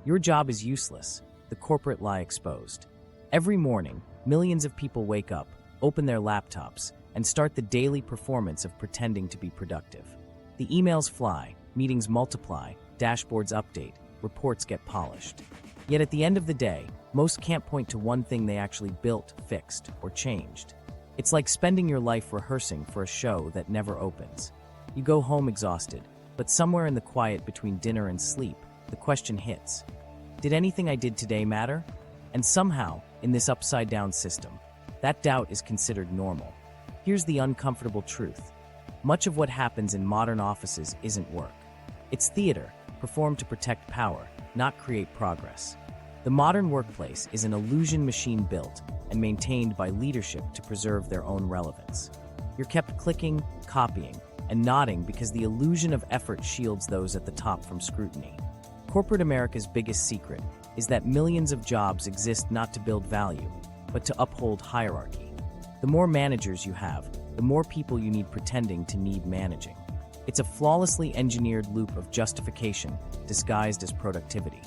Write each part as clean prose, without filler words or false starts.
Your job is useless, the corporate lie exposed. Every morning, millions of people wake up, open their laptops, and start the daily performance of pretending to be productive. The emails fly, meetings multiply, dashboards update, reports get polished. Yet at the end of the day, most can't point to one thing they actually built, fixed, or changed. It's like spending your life rehearsing for a show that never opens. You go home exhausted, but somewhere in the quiet between dinner and sleep, the question hits. Did anything I did today matter? And somehow, in this upside-down system, that doubt is considered normal. Here's the uncomfortable truth. Much of what happens in modern offices isn't work. It's theater, performed to protect power, not create progress. The modern workplace is an illusion machine built and maintained by leadership to preserve their own relevance. You're kept clicking, copying, and nodding because the illusion of effort shields those at the top from scrutiny. Corporate America's biggest secret is that millions of jobs exist not to build value, but to uphold hierarchy. The more managers you have, the more people you need pretending to need managing. It's a flawlessly engineered loop of justification disguised as productivity.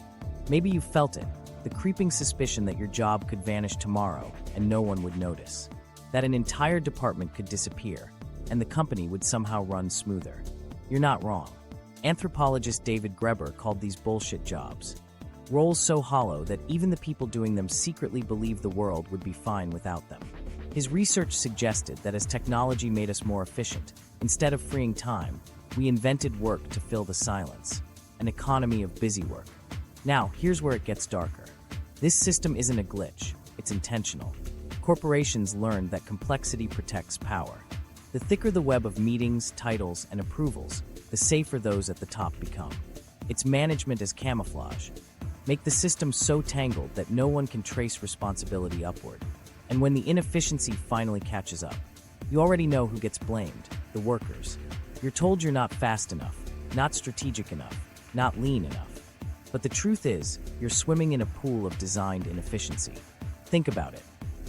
Maybe you felt it, the creeping suspicion that your job could vanish tomorrow and no one would notice, that an entire department could disappear, and the company would somehow run smoother. You're not wrong. Anthropologist David Graeber called these bullshit jobs. Roles so hollow that even the people doing them secretly believe the world would be fine without them. His research suggested that as technology made us more efficient, instead of freeing time, we invented work to fill the silence, an economy of busy work. Now, here's where it gets darker. This system isn't a glitch, it's intentional. Corporations learned that complexity protects power. The thicker the web of meetings, titles, and approvals, the safer those at the top become. It's management as camouflage. Make the system so tangled that no one can trace responsibility upward. And when the inefficiency finally catches up, you already know who gets blamed, the workers. You're told you're not fast enough, not strategic enough, not lean enough. But the truth is, you're swimming in a pool of designed inefficiency. Think about it.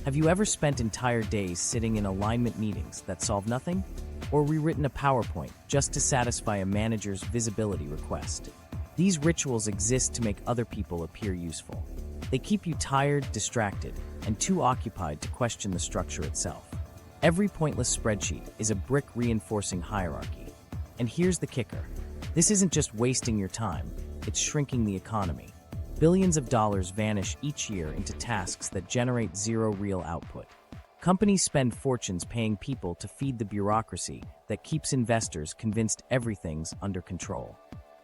Have you ever spent entire days sitting in alignment meetings that solve nothing? Or rewritten a PowerPoint just to satisfy a manager's visibility request? These rituals exist to make other people appear useful. They keep you tired, distracted, and too occupied to question the structure itself. Every pointless spreadsheet is a brick reinforcing hierarchy. And here's the kicker. This isn't just wasting your time, it's shrinking the economy. Billions of dollars vanish each year into tasks that generate zero real output. Companies spend fortunes paying people to feed the bureaucracy that keeps investors convinced everything's under control.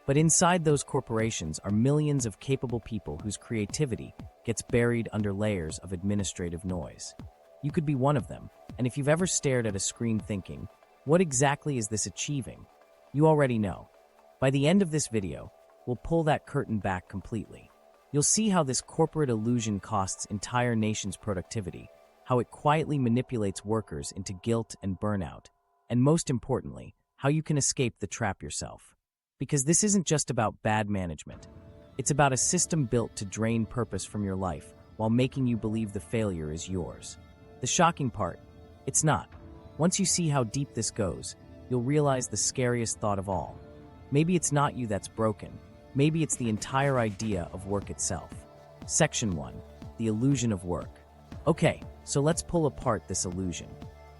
But inside those corporations are millions of capable people whose creativity gets buried under layers of administrative noise. You could be one of them, and if you've ever stared at a screen thinking, what exactly is this achieving? You already know. By the end of this video, we'll pull that curtain back completely. You'll see how this corporate illusion costs entire nations' productivity, how it quietly manipulates workers into guilt and burnout, and most importantly, how you can escape the trap yourself. Because this isn't just about bad management. It's about a system built to drain purpose from your life while making you believe the failure is yours. The shocking part, it's not. Once you see how deep this goes, you'll realize the scariest thought of all. Maybe it's not you that's broken. Maybe it's the entire idea of work itself. Section 1. The illusion of work. Okay, so let's pull apart this illusion.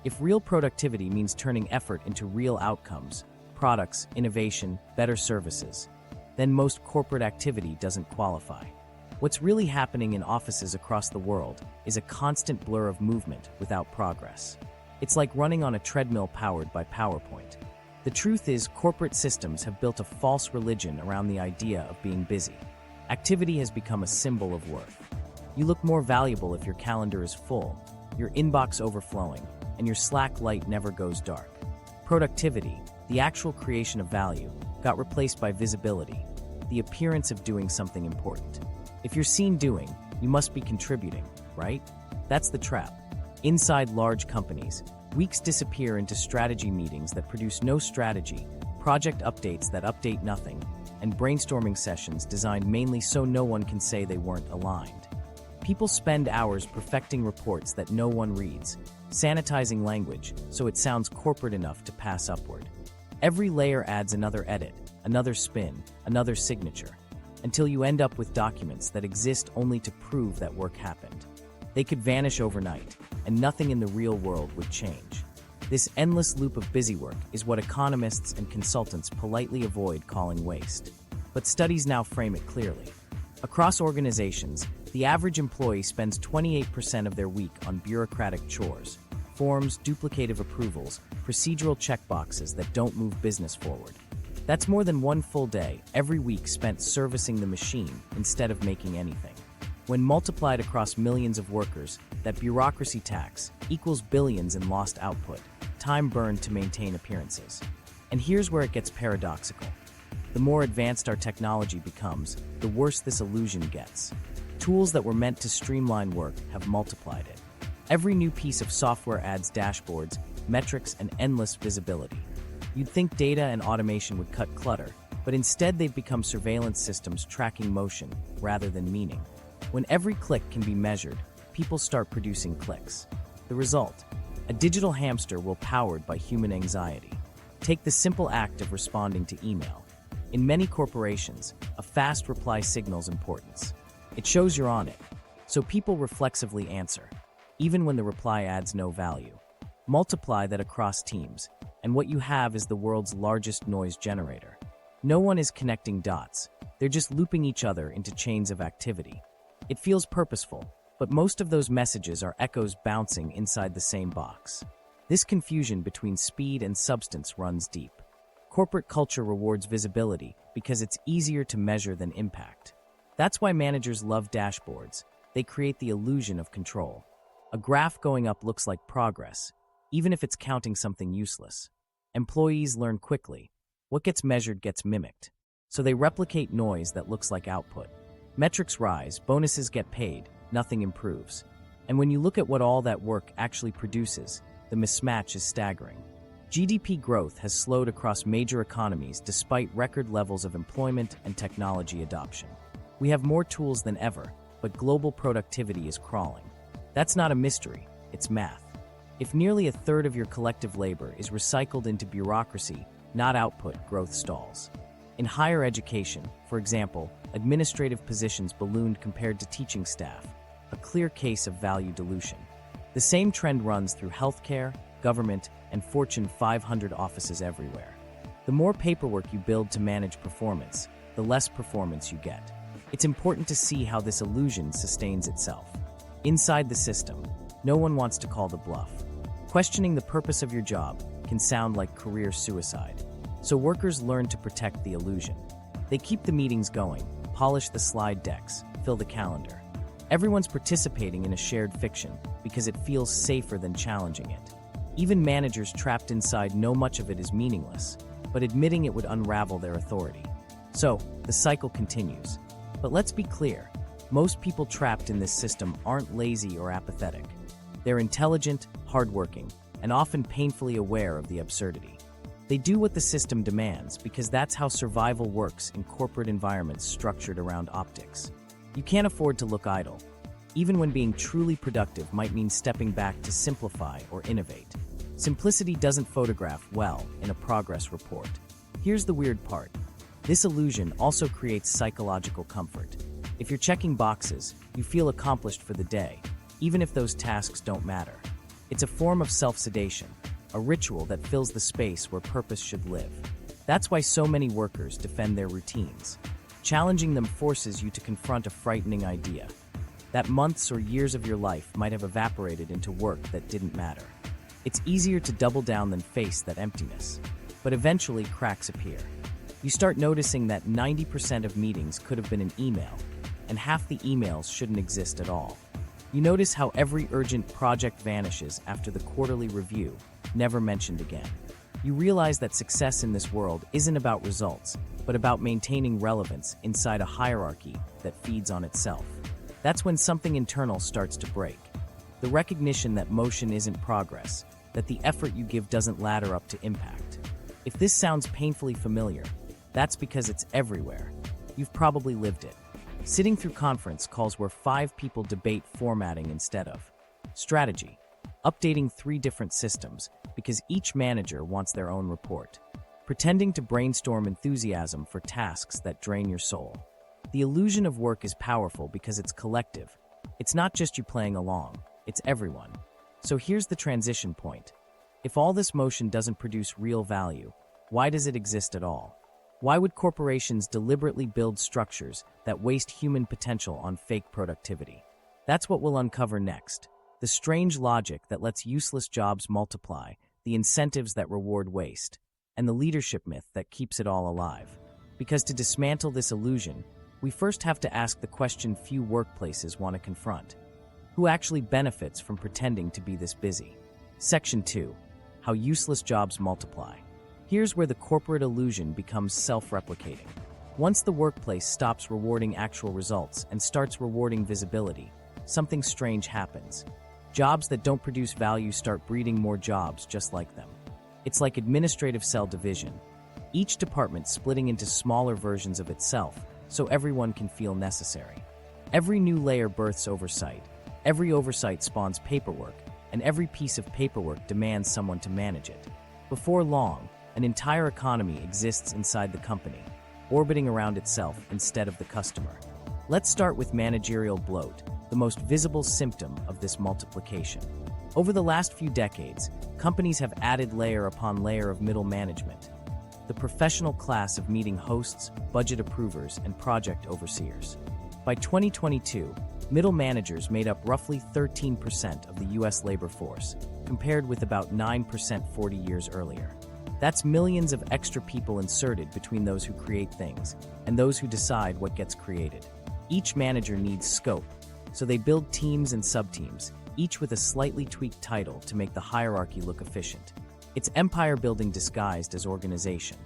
If real productivity means turning effort into real outcomes, products, innovation, better services, then most corporate activity doesn't qualify. What's really happening in offices across the world is a constant blur of movement without progress. It's like running on a treadmill powered by PowerPoint. The truth is, corporate systems have built a false religion around the idea of being busy. Activity has become a symbol of worth. You look more valuable if your calendar is full, your inbox overflowing, and your Slack light never goes dark. Productivity, the actual creation of value, got replaced by visibility, the appearance of doing something important. If you're seen doing, you must be contributing, right? That's the trap. Inside large companies, weeks disappear into strategy meetings that produce no strategy, project updates that update nothing, and brainstorming sessions designed mainly so no one can say they weren't aligned. People spend hours perfecting reports that no one reads, sanitizing language so it sounds corporate enough to pass upward. Every layer adds another edit, another spin, another signature. until you end up with documents that exist only to prove that work happened. They could vanish overnight, and nothing in the real world would change. This endless loop of busywork is what economists and consultants politely avoid calling waste. But studies now frame it clearly. Across organizations, the average employee spends 28% of their week on bureaucratic chores, forms, duplicative approvals, procedural checkboxes that don't move business forward. That's more than one full day every week spent servicing the machine instead of making anything. When multiplied across millions of workers, that bureaucracy tax equals billions in lost output, time burned to maintain appearances. And here's where it gets paradoxical. The more advanced our technology becomes, the worse this illusion gets. Tools that were meant to streamline work have multiplied it. Every new piece of software adds dashboards, metrics, and endless visibility. You'd think data and automation would cut clutter, but instead they've become surveillance systems tracking motion rather than meaning. When every click can be measured, people start producing clicks. The result? A digital hamster wheel powered by human anxiety. Take the simple act of responding to email. In many corporations, a fast reply signals importance. It shows you're on it, so people reflexively answer, even when the reply adds no value. Multiply that across teams, and what you have is the world's largest noise generator. No one is connecting dots, they're just looping each other into chains of activity. It feels purposeful, but most of those messages are echoes bouncing inside the same box. This confusion between speed and substance runs deep. Corporate culture rewards visibility because it's easier to measure than impact. That's why managers love dashboards. They create the illusion of control. A graph going up looks like progress, even if it's counting something useless. Employees learn quickly. What gets measured gets mimicked. So they replicate noise that looks like output. Metrics rise, bonuses get paid, nothing improves. And when you look at what all that work actually produces, the mismatch is staggering. GDP growth has slowed across major economies despite record levels of employment and technology adoption. We have more tools than ever, but global productivity is crawling. That's not a mystery, it's math. If nearly a third of your collective labor is recycled into bureaucracy, not output, growth stalls. In higher education, for example, administrative positions ballooned compared to teaching staff, a clear case of value dilution. The same trend runs through healthcare, government, and Fortune 500 offices everywhere. The more paperwork you build to manage performance, the less performance you get. It's important to see how this illusion sustains itself. Inside the system, no one wants to call the bluff. Questioning the purpose of your job can sound like career suicide. So workers learn to protect the illusion. They keep the meetings going, polish the slide decks, fill the calendar. Everyone's participating in a shared fiction because it feels safer than challenging it. Even managers trapped inside know much of it is meaningless, but admitting it would unravel their authority. So, the cycle continues. But let's be clear, most people trapped in this system aren't lazy or apathetic. They're intelligent, hardworking, and often painfully aware of the absurdity. They do what the system demands because that's how survival works in corporate environments structured around optics. You can't afford to look idle, even when being truly productive might mean stepping back to simplify or innovate. Simplicity doesn't photograph well in a progress report. Here's the weird part. This illusion also creates psychological comfort. If you're checking boxes, you feel accomplished for the day, even if those tasks don't matter. It's a form of self-sedation, a ritual that fills the space where purpose should live. That's why so many workers defend their routines. Challenging them forces you to confront a frightening idea, that months or years of your life might have evaporated into work that didn't matter. It's easier to double down than face that emptiness. But eventually, cracks appear. You start noticing that 90% of meetings could have been an email, and half the emails shouldn't exist at all. You notice how every urgent project vanishes after the quarterly review, never mentioned again. You realize that success in this world isn't about results, but about maintaining relevance inside a hierarchy that feeds on itself. That's when something internal starts to break. The recognition that motion isn't progress, that the effort you give doesn't ladder up to impact. If this sounds painfully familiar, that's because it's everywhere. You've probably lived it. Sitting through conference calls where 5 people debate formatting instead of strategy, updating 3 different systems because each manager wants their own report, pretending to brainstorm enthusiasm for tasks that drain your soul. The illusion of work is powerful because it's collective. It's not just you playing along, it's everyone. So here's the transition point. If all this motion doesn't produce real value, why does it exist at all? Why would corporations deliberately build structures that waste human potential on fake productivity? That's what we'll uncover next. The strange logic that lets useless jobs multiply, the incentives that reward waste, and the leadership myth that keeps it all alive. Because to dismantle this illusion, we first have to ask the question few workplaces want to confront. Who actually benefits from pretending to be this busy? Section 2. How useless jobs multiply. Here's where the corporate illusion becomes self-replicating. Once the workplace stops rewarding actual results and starts rewarding visibility, something strange happens. Jobs that don't produce value start breeding more jobs just like them. It's like administrative cell division, each department splitting into smaller versions of itself so everyone can feel necessary. Every new layer births oversight, every oversight spawns paperwork, and every piece of paperwork demands someone to manage it. Before long, an entire economy exists inside the company, orbiting around itself instead of the customer. Let's start with managerial bloat, the most visible symptom of this multiplication. Over the last few decades, companies have added layer upon layer of middle management, the professional class of meeting hosts, budget approvers, and project overseers. By 2022, middle managers made up roughly 13% of the US labor force, compared with about 9% 40 years earlier. That's millions of extra people inserted between those who create things and those who decide what gets created. Each manager needs scope, so they build teams and subteams, each with a slightly tweaked title to make the hierarchy look efficient. It's empire building disguised as organization.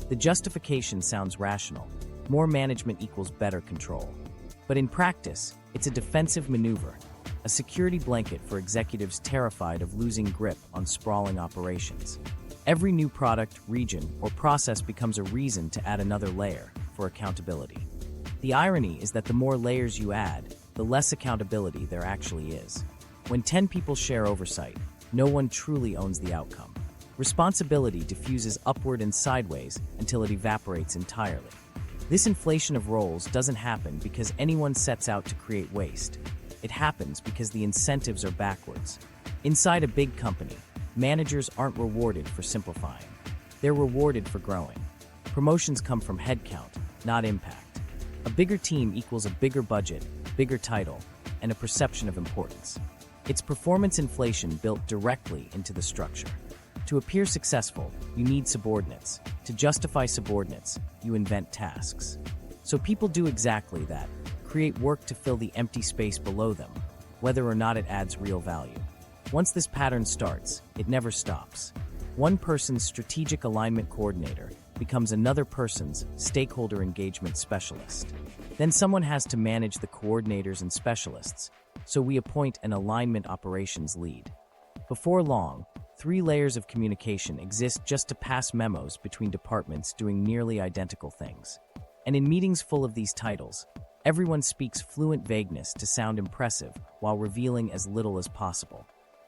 The justification sounds rational. More management equals better control. But in practice, it's a defensive maneuver, a security blanket for executives terrified of losing grip on sprawling operations. Every new product, region, or process becomes a reason to add another layer for accountability. The irony is that the more layers you add, the less accountability there actually is. When 10 people share oversight, no one truly owns the outcome. Responsibility diffuses upward and sideways until it evaporates entirely. This inflation of roles doesn't happen because anyone sets out to create waste. It happens because the incentives are backwards. Inside a big company, managers aren't rewarded for simplifying. They're rewarded for growing. Promotions come from headcount, not impact. A bigger team equals a bigger budget, bigger title, and a perception of importance. It's performance inflation built directly into the structure. To appear successful, you need subordinates. To justify subordinates, you invent tasks. So people do exactly that, create work to fill the empty space below them, whether or not it adds real value. Once this pattern starts, it never stops. One person's strategic alignment coordinator becomes another person's stakeholder engagement specialist. Then someone has to manage the coordinators and specialists, so we appoint an alignment operations lead. Before long, 3 layers of communication exist just to pass memos between departments doing nearly identical things. And in meetings full of these titles, everyone speaks fluent vagueness to sound impressive while revealing as little as possible.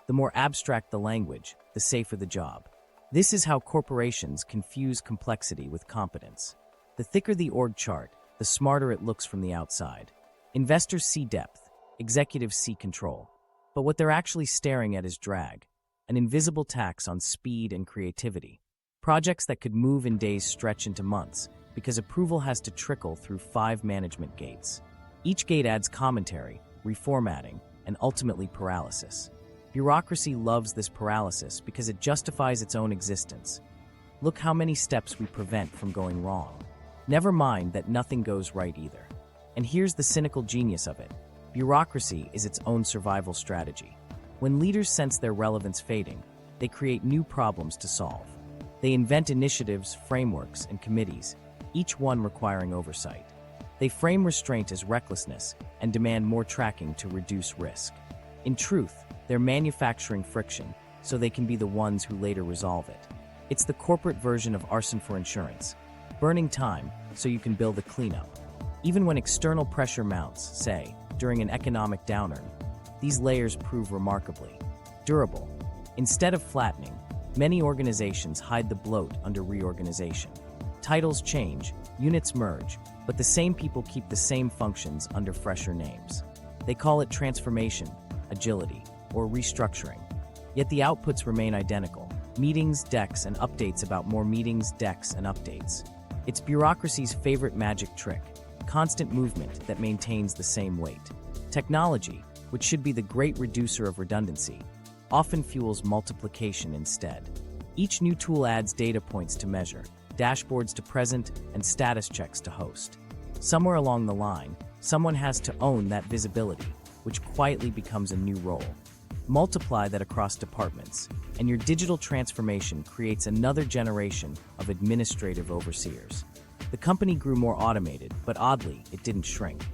The more abstract the language, the safer the job. This is how corporations confuse complexity with competence. The thicker the org chart, the smarter it looks from the outside. Investors see depth, executives see control. But what they're actually staring at is drag, an invisible tax on speed and creativity. Projects that could move in days stretch into months because approval has to trickle through 5 management gates. Each gate adds commentary, reformatting, and ultimately paralysis. Bureaucracy loves this paralysis because it justifies its own existence. Look how many steps we prevent from going wrong. Never mind that nothing goes right either. And here's the cynical genius of it. Bureaucracy is its own survival strategy. When leaders sense their relevance fading, they create new problems to solve. They invent initiatives, frameworks, and committees, each one requiring oversight. They frame restraint as recklessness and demand more tracking to reduce risk. In truth, they're manufacturing friction so they can be the ones who later resolve it. It's the corporate version of arson for insurance, burning time so you can build a cleanup. Even when external pressure mounts, say, during an economic downturn, these layers prove remarkably durable. Instead of flattening, many organizations hide the bloat under reorganization. Titles change, units merge, but the same people keep the same functions under fresher names. They call it transformation, agility, or restructuring. Yet the outputs remain identical: meetings, decks, and updates about more meetings, decks, and updates. It's bureaucracy's favorite magic trick: constant movement that maintains the same weight. Technology, which should be the great reducer of redundancy, often fuels multiplication instead. Each new tool adds data points to measure, dashboards to present, and status checks to host. Somewhere along the line, someone has to own that visibility, which quietly becomes a new role. Multiply that across departments, and your digital transformation creates another generation of administrative overseers. The company grew more automated, but oddly, it didn't shrink.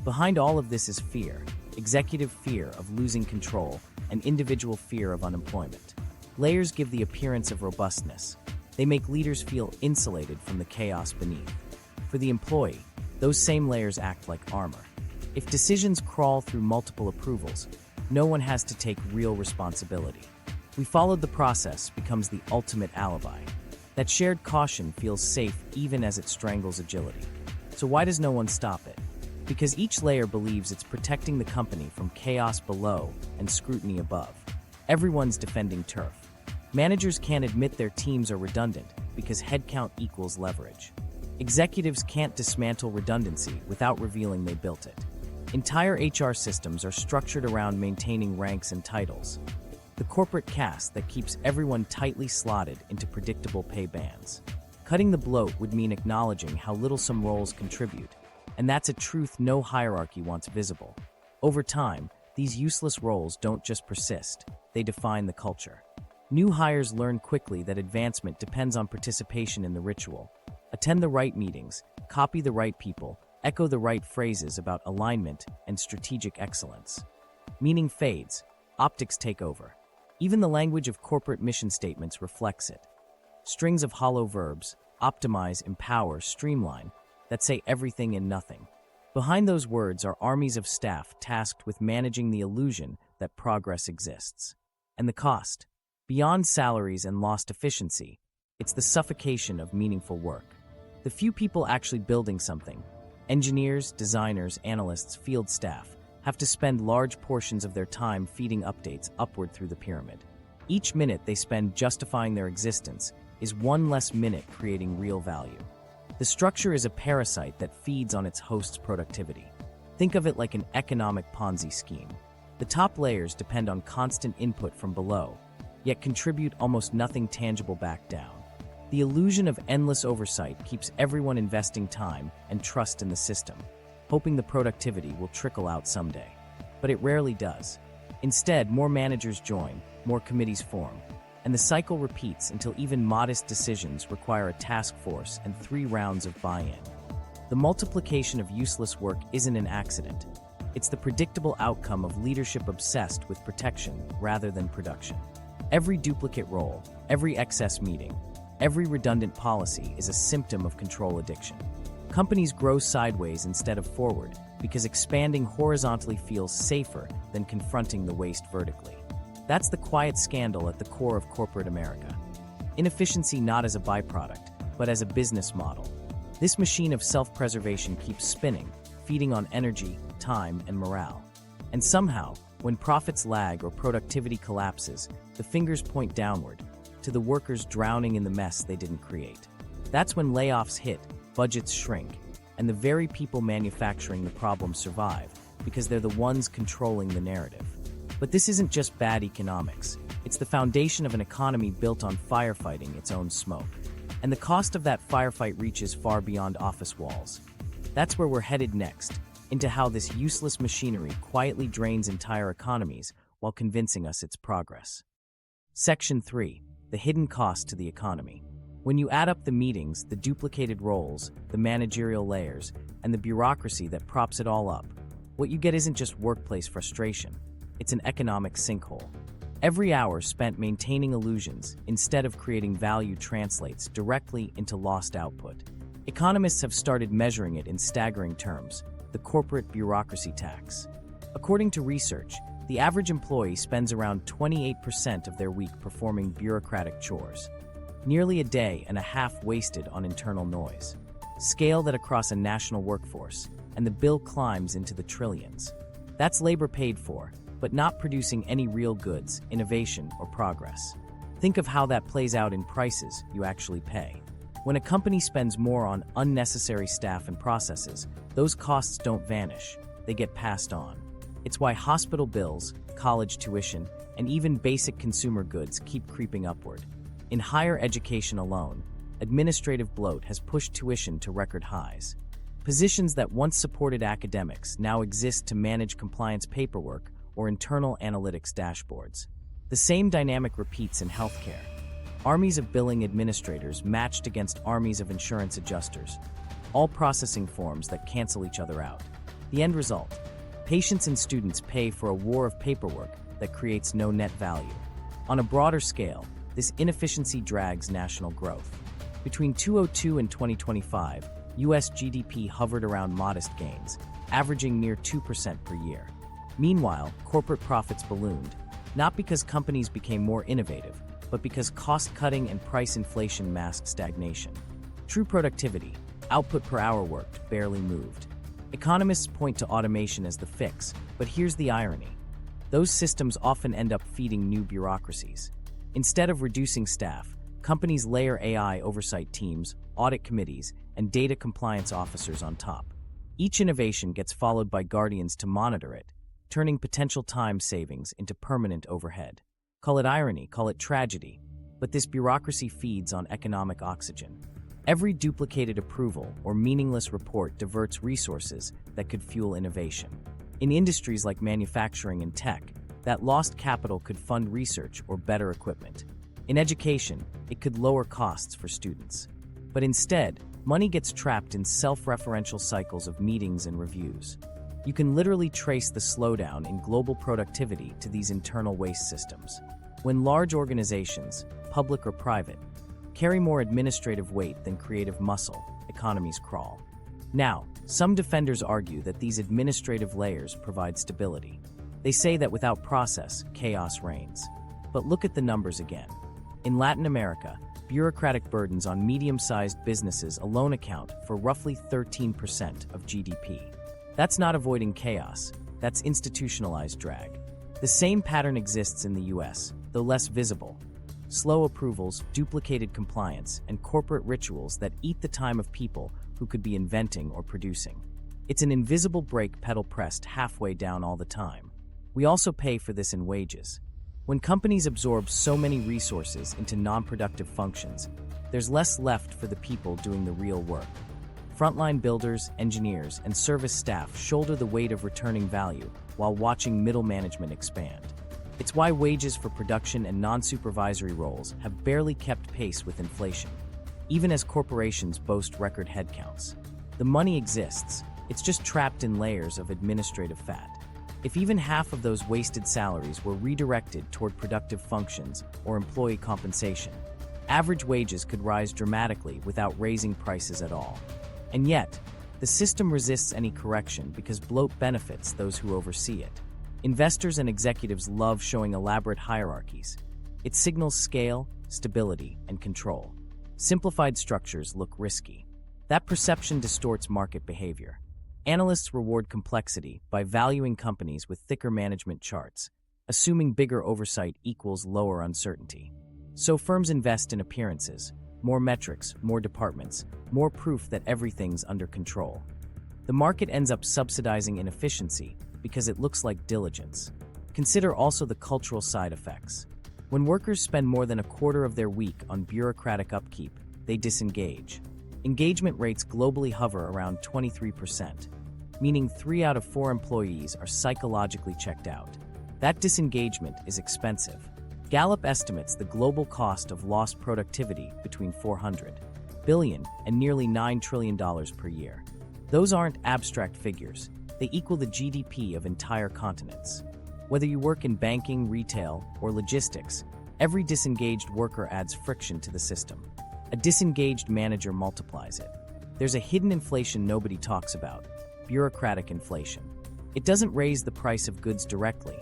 Behind all of this is fear: executive fear of losing control and individual fear of unemployment. Layers give the appearance of robustness. They make leaders feel insulated from the chaos beneath. For the employee, those same layers act like armor. If decisions crawl through multiple approvals, no one has to take real responsibility. "We followed the process" becomes the ultimate alibi. That shared caution feels safe even as it strangles agility. So why does no one stop it? Because each layer believes it's protecting the company from chaos below and scrutiny above. Everyone's defending turf. Managers can't admit their teams are redundant because headcount equals leverage. Executives can't dismantle redundancy without revealing they built it. Entire HR systems are structured around maintaining ranks and titles. The corporate caste that keeps everyone tightly slotted into predictable pay bands. Cutting the bloat would mean acknowledging how little some roles contribute, and that's a truth no hierarchy wants visible. Over time, these useless roles don't just persist, they define the culture. New hires learn quickly that advancement depends on participation in the ritual. Attend the right meetings, copy the right people, echo the right phrases about alignment and strategic excellence. Meaning fades, optics take over. Even the language of corporate mission statements reflects it. Strings of hollow verbs, optimize, empower, streamline, that say everything and nothing. Behind those words are armies of staff tasked with managing the illusion that progress exists. And the cost? Beyond salaries and lost efficiency, it's the suffocation of meaningful work. The few people actually building something, engineers, designers, analysts, field staff, have to spend large portions of their time feeding updates upward through the pyramid. Each minute they spend justifying their existence is one less minute creating real value. The structure is a parasite that feeds on its host's productivity. Think of it like an economic Ponzi scheme. The top layers depend on constant input from below, yet contribute almost nothing tangible back down. The illusion of endless oversight keeps everyone investing time and trust in the system, hoping the productivity will trickle out someday. But it rarely does. Instead, more managers join, more committees form, and the cycle repeats until even modest decisions require a task force and 3 rounds of buy-in. The multiplication of useless work isn't an accident. It's the predictable outcome of leadership obsessed with protection rather than production. Every duplicate role, every excess meeting, every redundant policy is a symptom of control addiction. Companies grow sideways instead of forward because expanding horizontally feels safer than confronting the waste vertically. That's the quiet scandal at the core of corporate America. Inefficiency not as a byproduct, but as a business model. This machine of self-preservation keeps spinning, feeding on energy, time, and morale. And somehow, when profits lag or productivity collapses, the fingers point downward, to the workers drowning in the mess they didn't create. That's when layoffs hit, budgets shrink, and the very people manufacturing the problem survive because they're the ones controlling the narrative. But this isn't just bad economics. It's the foundation of an economy built on firefighting its own smoke. And the cost of that firefight reaches far beyond office walls. That's where we're headed next, into how this useless machinery quietly drains entire economies while convincing us it's progress. Section 3. The hidden cost to the economy. When you add up the meetings, the duplicated roles, the managerial layers, and the bureaucracy that props it all up, what you get isn't just workplace frustration. It's an economic sinkhole. Every hour spent maintaining illusions instead of creating value translates directly into lost output. Economists have started measuring it in staggering terms: the corporate bureaucracy tax. According to research, the average employee spends around 28% of their week performing bureaucratic chores, nearly a day and a half wasted on internal noise. Scale that across a national workforce, and the bill climbs into the trillions. That's labor paid for, but not producing any real goods, innovation, or progress. Think of how that plays out in prices you actually pay. When a company spends more on unnecessary staff and processes, those costs don't vanish, they get passed on. It's why hospital bills, college tuition, and even basic consumer goods keep creeping upward. In higher education alone, administrative bloat has pushed tuition to record highs. Positions that once supported academics now exist to manage compliance paperwork or internal analytics dashboards. The same dynamic repeats in healthcare. Armies of billing administrators matched against armies of insurance adjusters, all processing forms that cancel each other out. The end result: patients and students pay for a war of paperwork that creates no net value. On a broader scale, this inefficiency drags national growth. Between 2002 and 2025, US GDP hovered around modest gains, averaging near 2% per year. Meanwhile, corporate profits ballooned, not because companies became more innovative, but because cost-cutting and price inflation masked stagnation. True productivity, output per hour worked, barely moved. Economists point to automation as the fix, but here's the irony. Those systems often end up feeding new bureaucracies. Instead of reducing staff, companies layer AI oversight teams, audit committees, and data compliance officers on top. Each innovation gets followed by guardians to monitor it, turning potential time savings into permanent overhead. Call it irony, call it tragedy, but this bureaucracy feeds on economic oxygen. Every duplicated approval or meaningless report diverts resources that could fuel innovation. In industries like manufacturing and tech, that lost capital could fund research or better equipment. In education, it could lower costs for students. But instead, money gets trapped in self-referential cycles of meetings and reviews. You can literally trace the slowdown in global productivity to these internal waste systems. When large organizations, public or private, carry more administrative weight than creative muscle, economies crawl. Now, some defenders argue that these administrative layers provide stability. They say that without process, chaos reigns. But look at the numbers again. In Latin America, bureaucratic burdens on medium-sized businesses alone account for roughly 13% of GDP. That's not avoiding chaos, that's institutionalized drag. The same pattern exists in the US, though less visible. Slow approvals, duplicated compliance, and corporate rituals that eat the time of people who could be inventing or producing. It's an invisible brake pedal pressed halfway down all the time. We also pay for this in wages. When companies absorb so many resources into non-productive functions, there's less left for the people doing the real work. Frontline builders, engineers, and service staff shoulder the weight of returning value while watching middle management expand. It's why wages for production and non-supervisory roles have barely kept pace with inflation, even as corporations boast record headcounts. The money exists, it's just trapped in layers of administrative fat. If even half of those wasted salaries were redirected toward productive functions or employee compensation, average wages could rise dramatically without raising prices at all. And yet, the system resists any correction because bloat benefits those who oversee it. Investors and executives love showing elaborate hierarchies. It signals scale, stability, and control. Simplified structures look risky. That perception distorts market behavior. Analysts reward complexity by valuing companies with thicker management charts, assuming bigger oversight equals lower uncertainty. So firms invest in appearances, more metrics, more departments, more proof that everything's under control. The market ends up subsidizing inefficiency because it looks like diligence. Consider also the cultural side effects. When workers spend more than a quarter of their week on bureaucratic upkeep, they disengage. Engagement rates globally hover around 23%, meaning 3 out of 4 employees are psychologically checked out. That disengagement is expensive. Gallup estimates the global cost of lost productivity between $400 billion and nearly $9 trillion per year. Those aren't abstract figures. They equal the GDP of entire continents. Whether you work in banking, retail, or logistics, every disengaged worker adds friction to the system. A disengaged manager multiplies it. There's a hidden inflation nobody talks about: bureaucratic inflation. It doesn't raise the price of goods directly.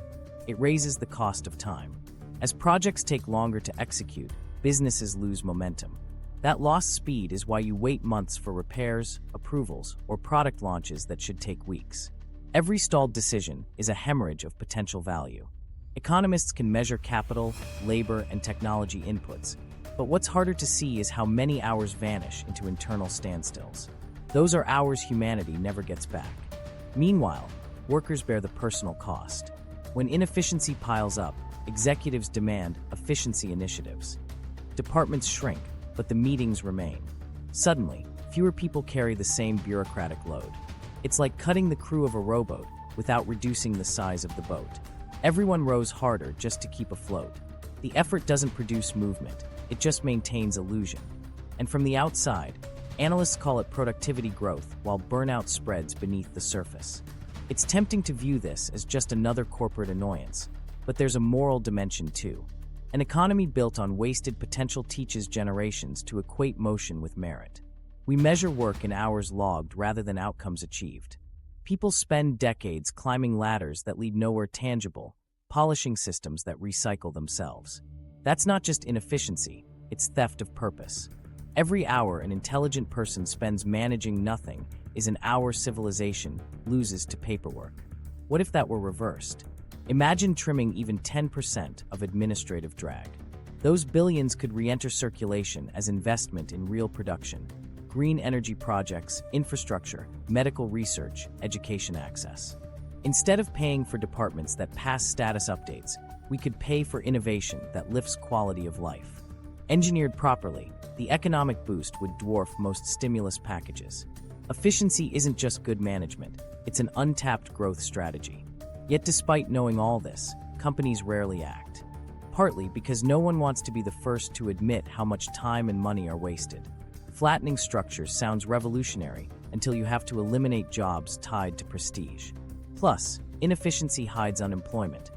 It raises the cost of time. As projects take longer to execute, businesses lose momentum. That lost speed is why you wait months for repairs, approvals, or product launches that should take weeks. Every stalled decision is a hemorrhage of potential value. Economists can measure capital, labor, and technology inputs, but what's harder to see is how many hours vanish into internal standstills. Those are hours humanity never gets back. Meanwhile, workers bear the personal cost. When inefficiency piles up, executives demand efficiency initiatives. Departments shrink, but the meetings remain. Suddenly, fewer people carry the same bureaucratic load. It's like cutting the crew of a rowboat without reducing the size of the boat. Everyone rows harder just to keep afloat. The effort doesn't produce movement, it just maintains illusion. And from the outside, analysts call it productivity growth while burnout spreads beneath the surface. It's tempting to view this as just another corporate annoyance, but there's a moral dimension too. An economy built on wasted potential teaches generations to equate motion with merit. We measure work in hours logged rather than outcomes achieved. People spend decades climbing ladders that lead nowhere tangible, polishing systems that recycle themselves. That's not just inefficiency, it's theft of purpose. Every hour an intelligent person spends managing nothing is an hour civilization loses to paperwork. What if that were reversed? Imagine trimming even 10% of administrative drag. Those billions could re-enter circulation as investment in real production, green energy projects, infrastructure, medical research, education access. Instead of paying for departments that pass status updates, we could pay for innovation that lifts quality of life. Engineered properly, the economic boost would dwarf most stimulus packages. Efficiency isn't just good management, it's an untapped growth strategy. Yet despite knowing all this, companies rarely act. Partly because no one wants to be the first to admit how much time and money are wasted. Flattening structures sounds revolutionary until you have to eliminate jobs tied to prestige. Plus, inefficiency hides unemployment.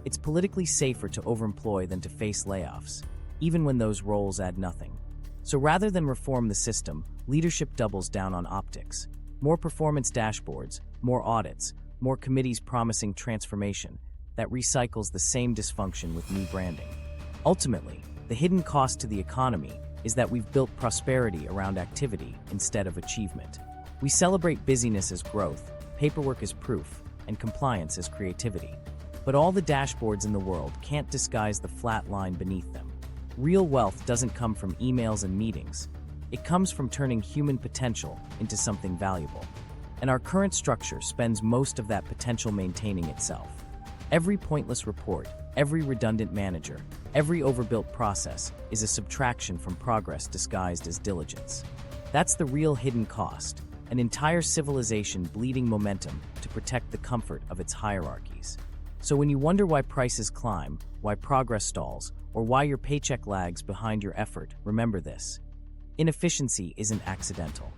It's politically safer to overemploy than to face layoffs, even when those roles add nothing. So rather than reform the system, leadership doubles down on optics. More performance dashboards, more audits, more committees promising transformation that recycles the same dysfunction with new branding. Ultimately, the hidden cost to the economy is that we've built prosperity around activity instead of achievement. We celebrate busyness as growth, paperwork as proof, and compliance as creativity. But all the dashboards in the world can't disguise the flat line beneath them. Real wealth doesn't come from emails and meetings. It comes from turning human potential into something valuable. And our current structure spends most of that potential maintaining itself. Every pointless report, every redundant manager, every overbuilt process is a subtraction from progress disguised as diligence. That's the real hidden cost, an entire civilization bleeding momentum to protect the comfort of its hierarchies. So when you wonder why prices climb, why progress stalls, or why your paycheck lags behind your effort, remember this. Inefficiency isn't accidental.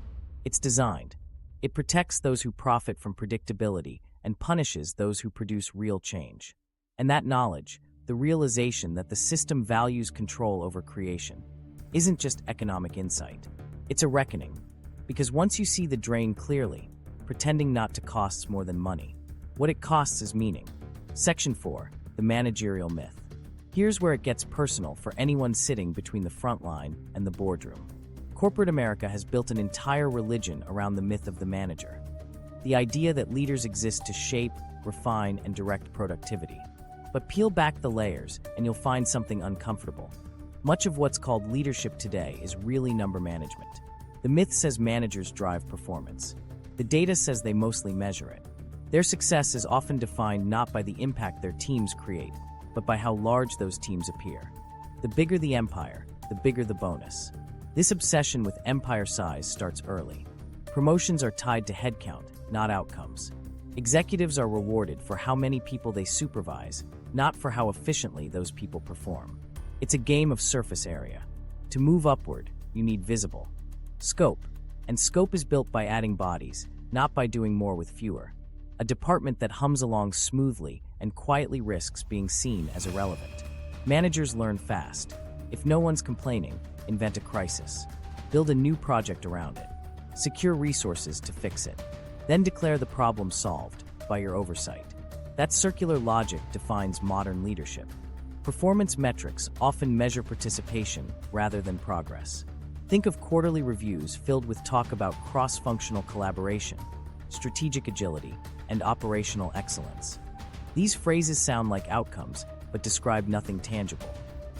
It's designed. It protects those who profit from predictability and punishes those who produce real change. And that knowledge, the realization that the system values control over creation, isn't just economic insight. It's a reckoning. Because once you see the drain clearly, pretending not to costs more than money. What it costs is meaning. Section 4, the managerial myth. Here's where it gets personal for anyone sitting between the front line and the boardroom. Corporate America has built an entire religion around the myth of the manager. The idea that leaders exist to shape, refine, and direct productivity. But peel back the layers and you'll find something uncomfortable. Much of what's called leadership today is really number management. The myth says managers drive performance. The data says they mostly measure it. Their success is often defined not by the impact their teams create, but by how large those teams appear. The bigger the empire, the bigger the bonus. This obsession with empire size starts early. Promotions are tied to headcount, not outcomes. Executives are rewarded for how many people they supervise, not for how efficiently those people perform. It's a game of surface area. To move upward, you need visible scope, and scope is built by adding bodies, not by doing more with fewer. A department that hums along smoothly and quietly risks being seen as irrelevant. Managers learn fast. If no one's complaining, invent a crisis. Build a new project around it. Secure resources to fix it. Then declare the problem solved by your oversight. That circular logic defines modern leadership. Performance metrics often measure participation rather than progress. Think of quarterly reviews filled with talk about cross-functional collaboration, strategic agility, and operational excellence. These phrases sound like outcomes, but describe nothing tangible.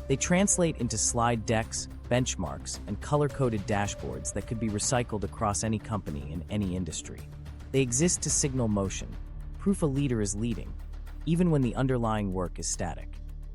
They translate into slide decks, benchmarks, and color-coded dashboards that could be recycled across any company in any industry. They exist to signal motion, proof a leader is leading, even when the underlying work is static.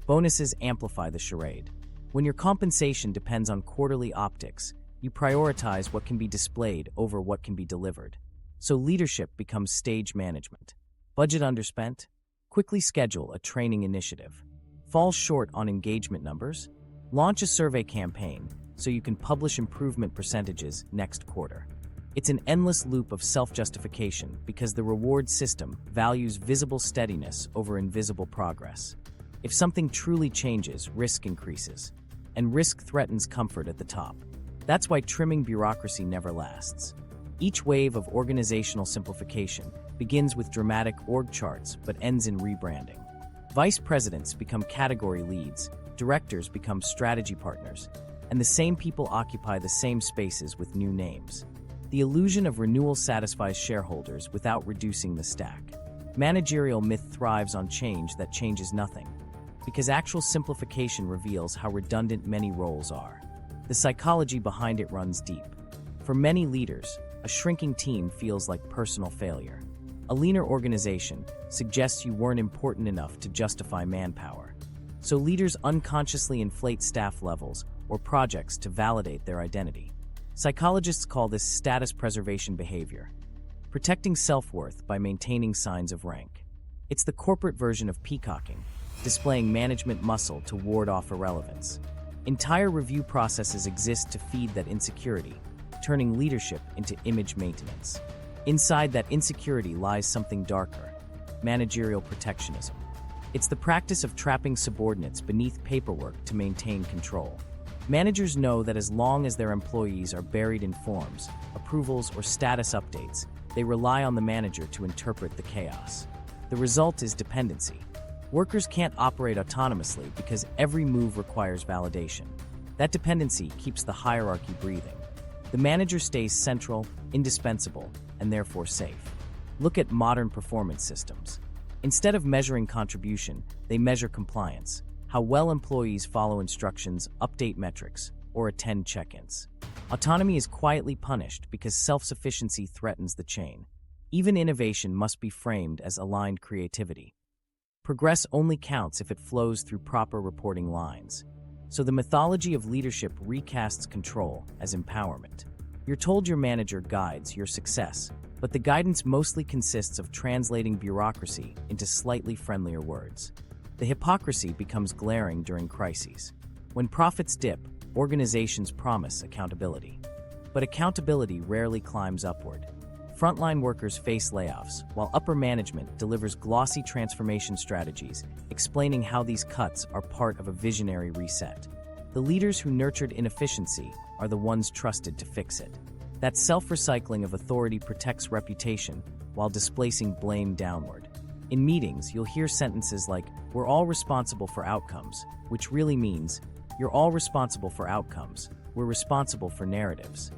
Bonuses amplify the charade. When your compensation depends on quarterly optics, you prioritize what can be displayed over what can be delivered. So leadership becomes stage management. Budget underspent? Quickly schedule a training initiative. Fall short on engagement numbers? Launch a survey campaign so you can publish improvement percentages next quarter. It's an endless loop of self-justification because the reward system values visible steadiness over invisible progress. If something truly changes, risk increases, and risk threatens comfort at the top. That's why trimming bureaucracy never lasts. Each wave of organizational simplification begins with dramatic org charts but ends in rebranding. Vice presidents become category leads, directors become strategy partners, and the same people occupy the same spaces with new names. The illusion of renewal satisfies shareholders without reducing the stack. Managerial myth thrives on change that changes nothing, because actual simplification reveals how redundant many roles are. The psychology behind it runs deep. For many leaders, a shrinking team feels like personal failure. A leaner organization suggests you weren't important enough to justify manpower. So leaders unconsciously inflate staff levels or projects to validate their identity. Psychologists call this status preservation behavior, protecting self-worth by maintaining signs of rank. It's the corporate version of peacocking, displaying management muscle to ward off irrelevance. Entire review processes exist to feed that insecurity, turning leadership into image maintenance. Inside that insecurity lies something darker: managerial protectionism. It's the practice of trapping subordinates beneath paperwork to maintain control. Managers know that as long as their employees are buried in forms, approvals, or status updates, they rely on the manager to interpret the chaos. The result is dependency. Workers can't operate autonomously because every move requires validation. That dependency keeps the hierarchy breathing. The manager stays central, indispensable, and therefore safe. Look at modern performance systems. Instead of measuring contribution, they measure compliance, how well employees follow instructions, update metrics, or attend check-ins. Autonomy is quietly punished because self-sufficiency threatens the chain. Even innovation must be framed as aligned creativity. Progress only counts if it flows through proper reporting lines. So the mythology of leadership recasts control as empowerment. You're told your manager guides your success, but the guidance mostly consists of translating bureaucracy into slightly friendlier words. The hypocrisy becomes glaring during crises. When profits dip, organizations promise accountability. But accountability rarely climbs upward. Frontline workers face layoffs, while upper management delivers glossy transformation strategies, explaining how these cuts are part of a visionary reset. The leaders who nurtured inefficiency are the ones trusted to fix it. That self-recycling of authority protects reputation while displacing blame downward. In meetings, you'll hear sentences like, "We're all responsible for outcomes," which really means, "You're all responsible for outcomes. We're responsible for narratives."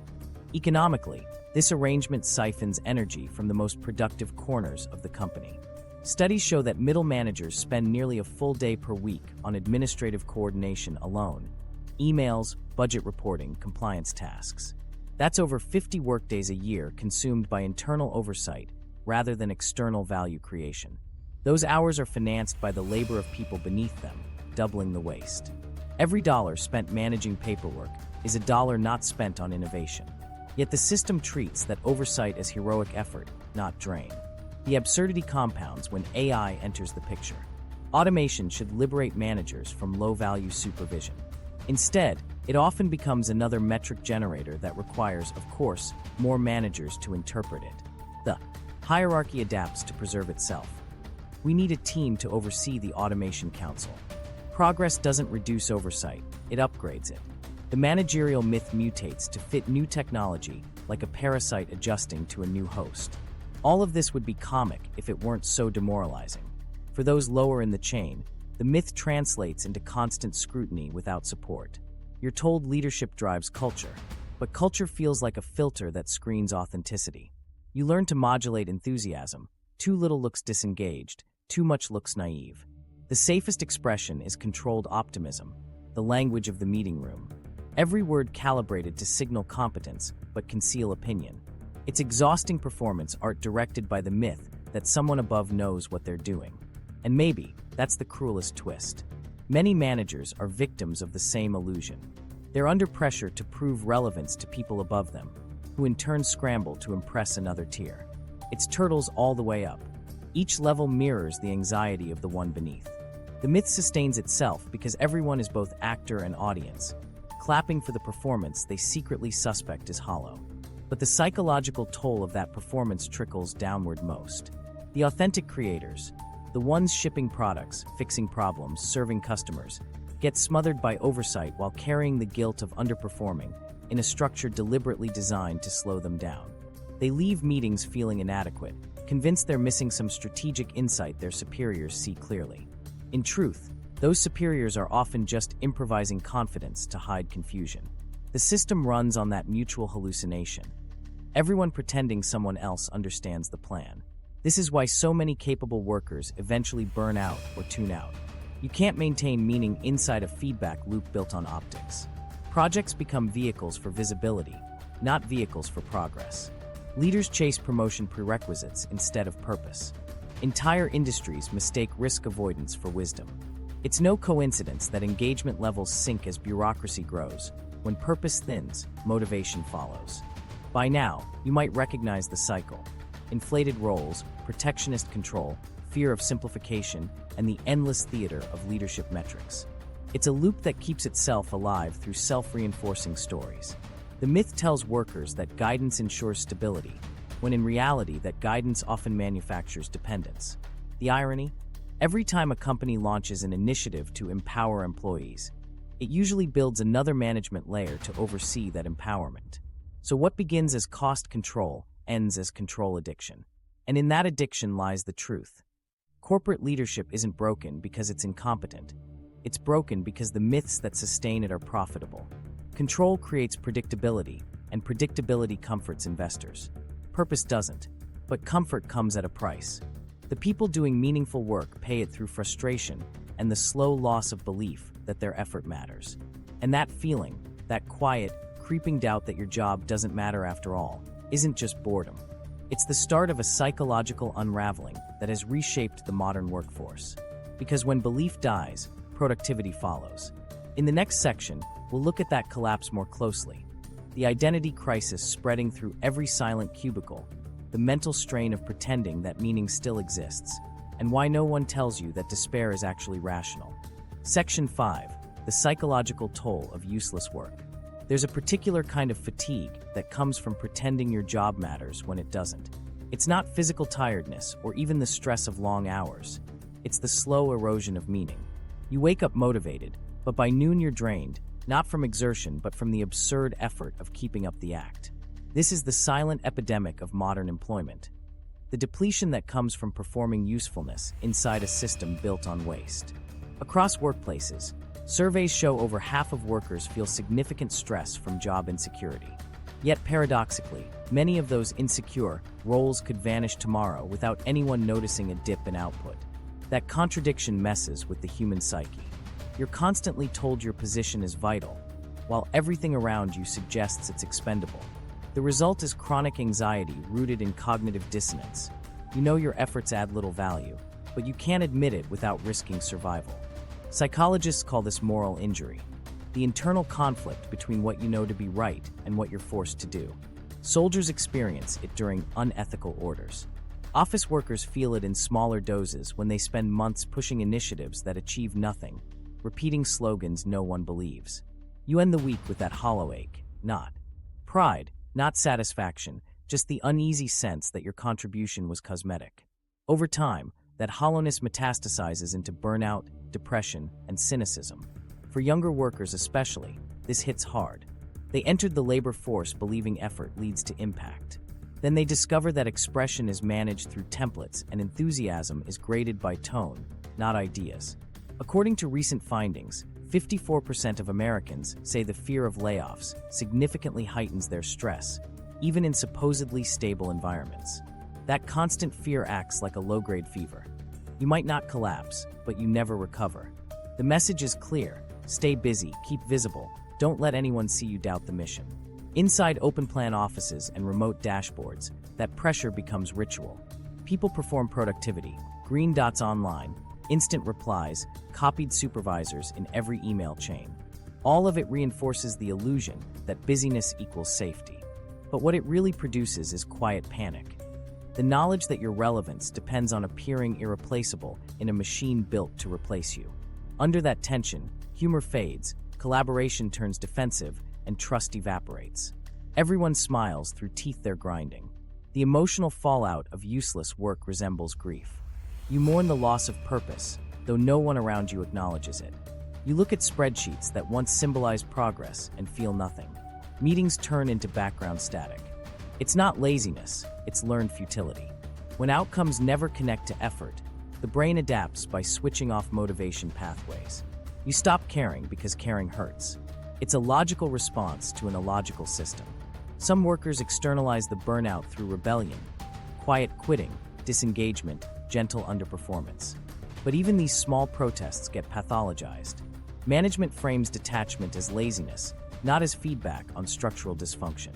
Economically, this arrangement siphons energy from the most productive corners of the company. Studies show that middle managers spend nearly a full day per week on administrative coordination alone: emails, budget reporting, compliance tasks. That's over 50 workdays a year consumed by internal oversight rather than external value creation. Those hours are financed by the labor of people beneath them, doubling the waste. Every dollar spent managing paperwork is a dollar not spent on innovation. Yet the system treats that oversight as heroic effort, not drain. The absurdity compounds when AI enters the picture. Automation should liberate managers from low-value supervision. Instead, it often becomes another metric generator that requires, of course, more managers to interpret it. The hierarchy adapts to preserve itself. We need a team to oversee the Automation Council. Progress doesn't reduce oversight, it upgrades it. The managerial myth mutates to fit new technology, like a parasite adjusting to a new host. All of this would be comic if it weren't so demoralizing. For those lower in the chain, the myth translates into constant scrutiny without support. You're told leadership drives culture, but culture feels like a filter that screens authenticity. You learn to modulate enthusiasm. Too little looks disengaged, too much looks naive. The safest expression is controlled optimism, the language of the meeting room. Every word calibrated to signal competence, but conceal opinion. It's exhausting performance art directed by the myth that someone above knows what they're doing. And maybe that's the cruelest twist. Many managers are victims of the same illusion. They're under pressure to prove relevance to people above them, who in turn scramble to impress another tier. It's turtles all the way up. Each level mirrors the anxiety of the one beneath. The myth sustains itself because everyone is both actor and audience, clapping for the performance they secretly suspect is hollow. But the psychological toll of that performance trickles downward most. The authentic creators, the ones shipping products, fixing problems, serving customers, get smothered by oversight while carrying the guilt of underperforming in a structure deliberately designed to slow them down. They leave meetings feeling inadequate, convinced they're missing some strategic insight their superiors see clearly. In truth, those superiors are often just improvising confidence to hide confusion. The system runs on that mutual hallucination. Everyone pretending someone else understands the plan. This is why so many capable workers eventually burn out or tune out. You can't maintain meaning inside a feedback loop built on optics. Projects become vehicles for visibility, not vehicles for progress. Leaders chase promotion prerequisites instead of purpose. Entire industries mistake risk avoidance for wisdom. It's no coincidence that engagement levels sink as bureaucracy grows. When purpose thins, motivation follows. By now, you might recognize the cycle. Inflated roles, protectionist control, fear of simplification, and the endless theater of leadership metrics. It's a loop that keeps itself alive through self-reinforcing stories. The myth tells workers that guidance ensures stability, when in reality that guidance often manufactures dependence. The irony? Every time a company launches an initiative to empower employees, it usually builds another management layer to oversee that empowerment. So what begins as cost control ends as control addiction. And in that addiction lies the truth. Corporate leadership isn't broken because it's incompetent. It's broken because the myths that sustain it are profitable. Control creates predictability, and predictability comforts investors. Purpose doesn't, but comfort comes at a price. The people doing meaningful work pay it through frustration and the slow loss of belief that their effort matters. And that feeling, that quiet, creeping doubt that your job doesn't matter after all, isn't just boredom. It's the start of a psychological unraveling that has reshaped the modern workforce. Because when belief dies, productivity follows. In the next section, we'll look at that collapse more closely. The identity crisis spreading through every silent cubicle, the mental strain of pretending that meaning still exists, and why no one tells you that despair is actually rational. Section 5. The psychological toll of useless work. There's a particular kind of fatigue that comes from pretending your job matters when it doesn't. It's not physical tiredness or even the stress of long hours. It's the slow erosion of meaning. You wake up motivated, but by noon you're drained, not from exertion but from the absurd effort of keeping up the act. This is the silent epidemic of modern employment. The depletion that comes from performing usefulness inside a system built on waste. Across workplaces, surveys show over half of workers feel significant stress from job insecurity. Yet paradoxically, many of those insecure roles could vanish tomorrow without anyone noticing a dip in output. That contradiction messes with the human psyche. You're constantly told your position is vital, while everything around you suggests it's expendable. The result is chronic anxiety rooted in cognitive dissonance. You know your efforts add little value, but you can't admit it without risking survival. Psychologists call this moral injury, the internal conflict between what you know to be right and what you're forced to do. Soldiers experience it during unethical orders. Office workers feel it in smaller doses when they spend months pushing initiatives that achieve nothing, repeating slogans no one believes. You end the week with that hollow ache, not pride, not satisfaction, just the uneasy sense that your contribution was cosmetic. Over time, that hollowness metastasizes into burnout, depression, and cynicism. For younger workers especially, this hits hard. They entered the labor force believing effort leads to impact. Then they discover that expression is managed through templates and enthusiasm is graded by tone, not ideas. According to recent findings, 54% of Americans say the fear of layoffs significantly heightens their stress, even in supposedly stable environments. That constant fear acts like a low-grade fever. You might not collapse, but you never recover. The message is clear: stay busy, keep visible, don't let anyone see you doubt the mission. Inside open-plan offices and remote dashboards, that pressure becomes ritual. People perform productivity, green dots online, instant replies, copied supervisors in every email chain. All of it reinforces the illusion that busyness equals safety. But what it really produces is quiet panic. The knowledge that your relevance depends on appearing irreplaceable in a machine built to replace you. Under that tension, humor fades, collaboration turns defensive, and trust evaporates. Everyone smiles through teeth they're grinding. The emotional fallout of useless work resembles grief. You mourn the loss of purpose, though no one around you acknowledges it. You look at spreadsheets that once symbolized progress and feel nothing. Meetings turn into background static. It's not laziness, it's learned futility. When outcomes never connect to effort, the brain adapts by switching off motivation pathways. You stop caring because caring hurts. It's a logical response to an illogical system. Some workers externalize the burnout through rebellion, quiet quitting, disengagement, gentle underperformance. But even these small protests get pathologized. Management frames detachment as laziness, not as feedback on structural dysfunction.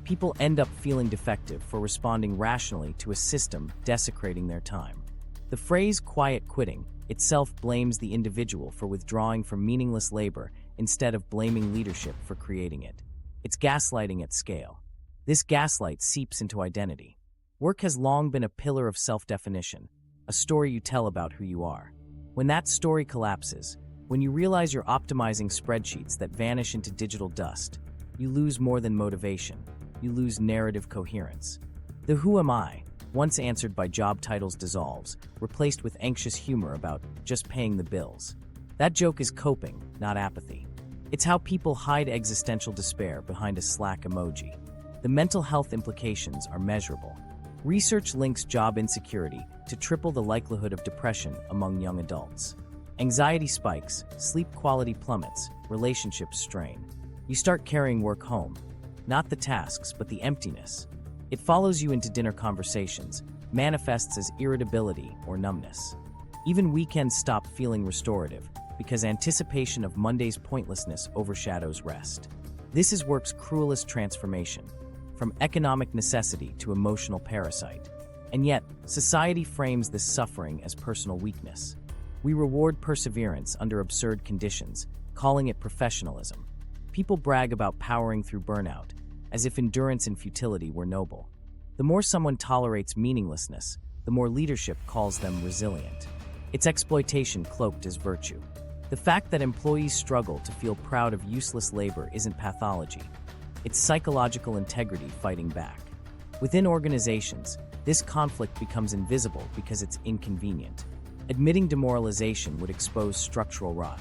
People end up feeling defective for responding rationally to a system desecrating their time. The phrase quiet quitting itself blames the individual for withdrawing from meaningless labor instead of blaming leadership for creating it. It's gaslighting at scale. This gaslight seeps into identity. Work has long been a pillar of self-definition, a story you tell about who you are. When that story collapses, when you realize you're optimizing spreadsheets that vanish into digital dust, you lose more than motivation. You lose narrative coherence. The who am I, once answered by job titles, dissolves, replaced with anxious humor about just paying the bills. That joke is coping, not apathy. It's how people hide existential despair behind a Slack emoji. The mental health implications are measurable. Research links job insecurity to triple the likelihood of depression among young adults. Anxiety spikes, sleep quality plummets, relationships strain. You start carrying work home. Not the tasks, but the emptiness. It follows you into dinner conversations, manifests as irritability or numbness. Even weekends stop feeling restorative because anticipation of Monday's pointlessness overshadows rest. This is work's cruelest transformation, from economic necessity to emotional parasite. And yet, society frames this suffering as personal weakness. We reward perseverance under absurd conditions, calling it professionalism. People brag about powering through burnout, as if endurance and futility were noble. The more someone tolerates meaninglessness, the more leadership calls them resilient. It's exploitation cloaked as virtue. The fact that employees struggle to feel proud of useless labor isn't pathology. It's psychological integrity fighting back. Within organizations, this conflict becomes invisible because it's inconvenient. Admitting demoralization would expose structural rot.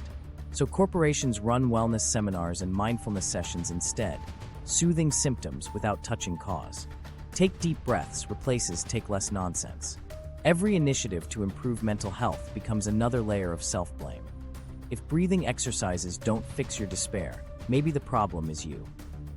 So corporations run wellness seminars and mindfulness sessions instead, soothing symptoms without touching cause. Take deep breaths replaces take less nonsense. Every initiative to improve mental health becomes another layer of self-blame. If breathing exercises don't fix your despair, maybe the problem is you.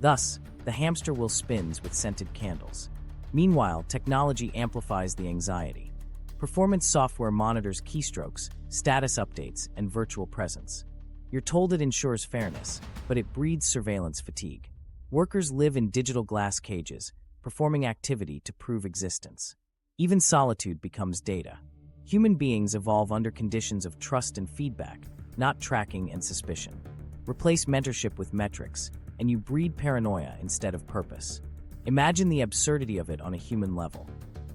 Thus, the hamster wheel spins with scented candles. Meanwhile, technology amplifies the anxiety. Performance software monitors keystrokes, status updates, and virtual presence. You're told it ensures fairness, but it breeds surveillance fatigue. Workers live in digital glass cages, performing activity to prove existence. Even solitude becomes data. Human beings evolve under conditions of trust and feedback, not tracking and suspicion. Replace mentorship with metrics, and you breed paranoia instead of purpose. Imagine the absurdity of it on a human level.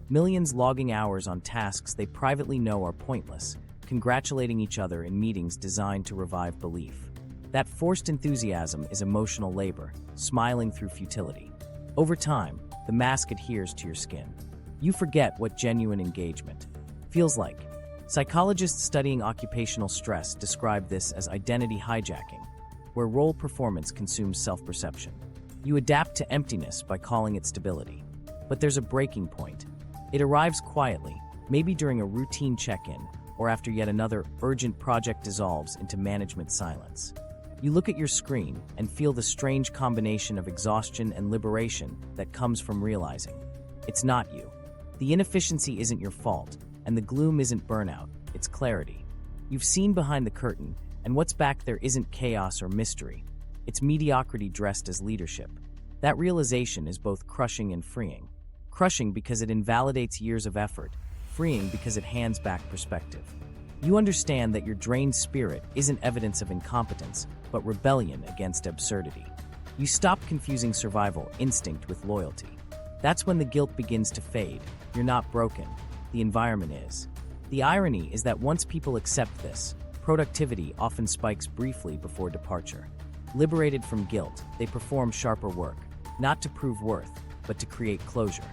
Millions logging hours on tasks they privately know are pointless, congratulating each other in meetings designed to revive belief. That forced enthusiasm is emotional labor, smiling through futility. Over time, the mask adheres to your skin. You forget what genuine engagement feels like. Psychologists studying occupational stress describe this as identity hijacking, where role performance consumes self-perception. You adapt to emptiness by calling it stability. But there's a breaking point. It arrives quietly, maybe during a routine check-in, or after yet another urgent project dissolves into management silence. You look at your screen and feel the strange combination of exhaustion and liberation that comes from realizing it's not you. The inefficiency isn't your fault, and the gloom isn't burnout, it's clarity. You've seen behind the curtain, and what's back there isn't chaos or mystery. It's mediocrity dressed as leadership. That realization is both crushing and freeing. Crushing because it invalidates years of effort, freeing because it hands back perspective. You understand that your drained spirit isn't evidence of incompetence, but rebellion against absurdity. You stop confusing survival instinct with loyalty. That's when the guilt begins to fade. You're not broken. The environment is. The irony is that once people accept this, productivity often spikes briefly before departure. Liberated from guilt, they perform sharper work, not to prove worth, but to create closure.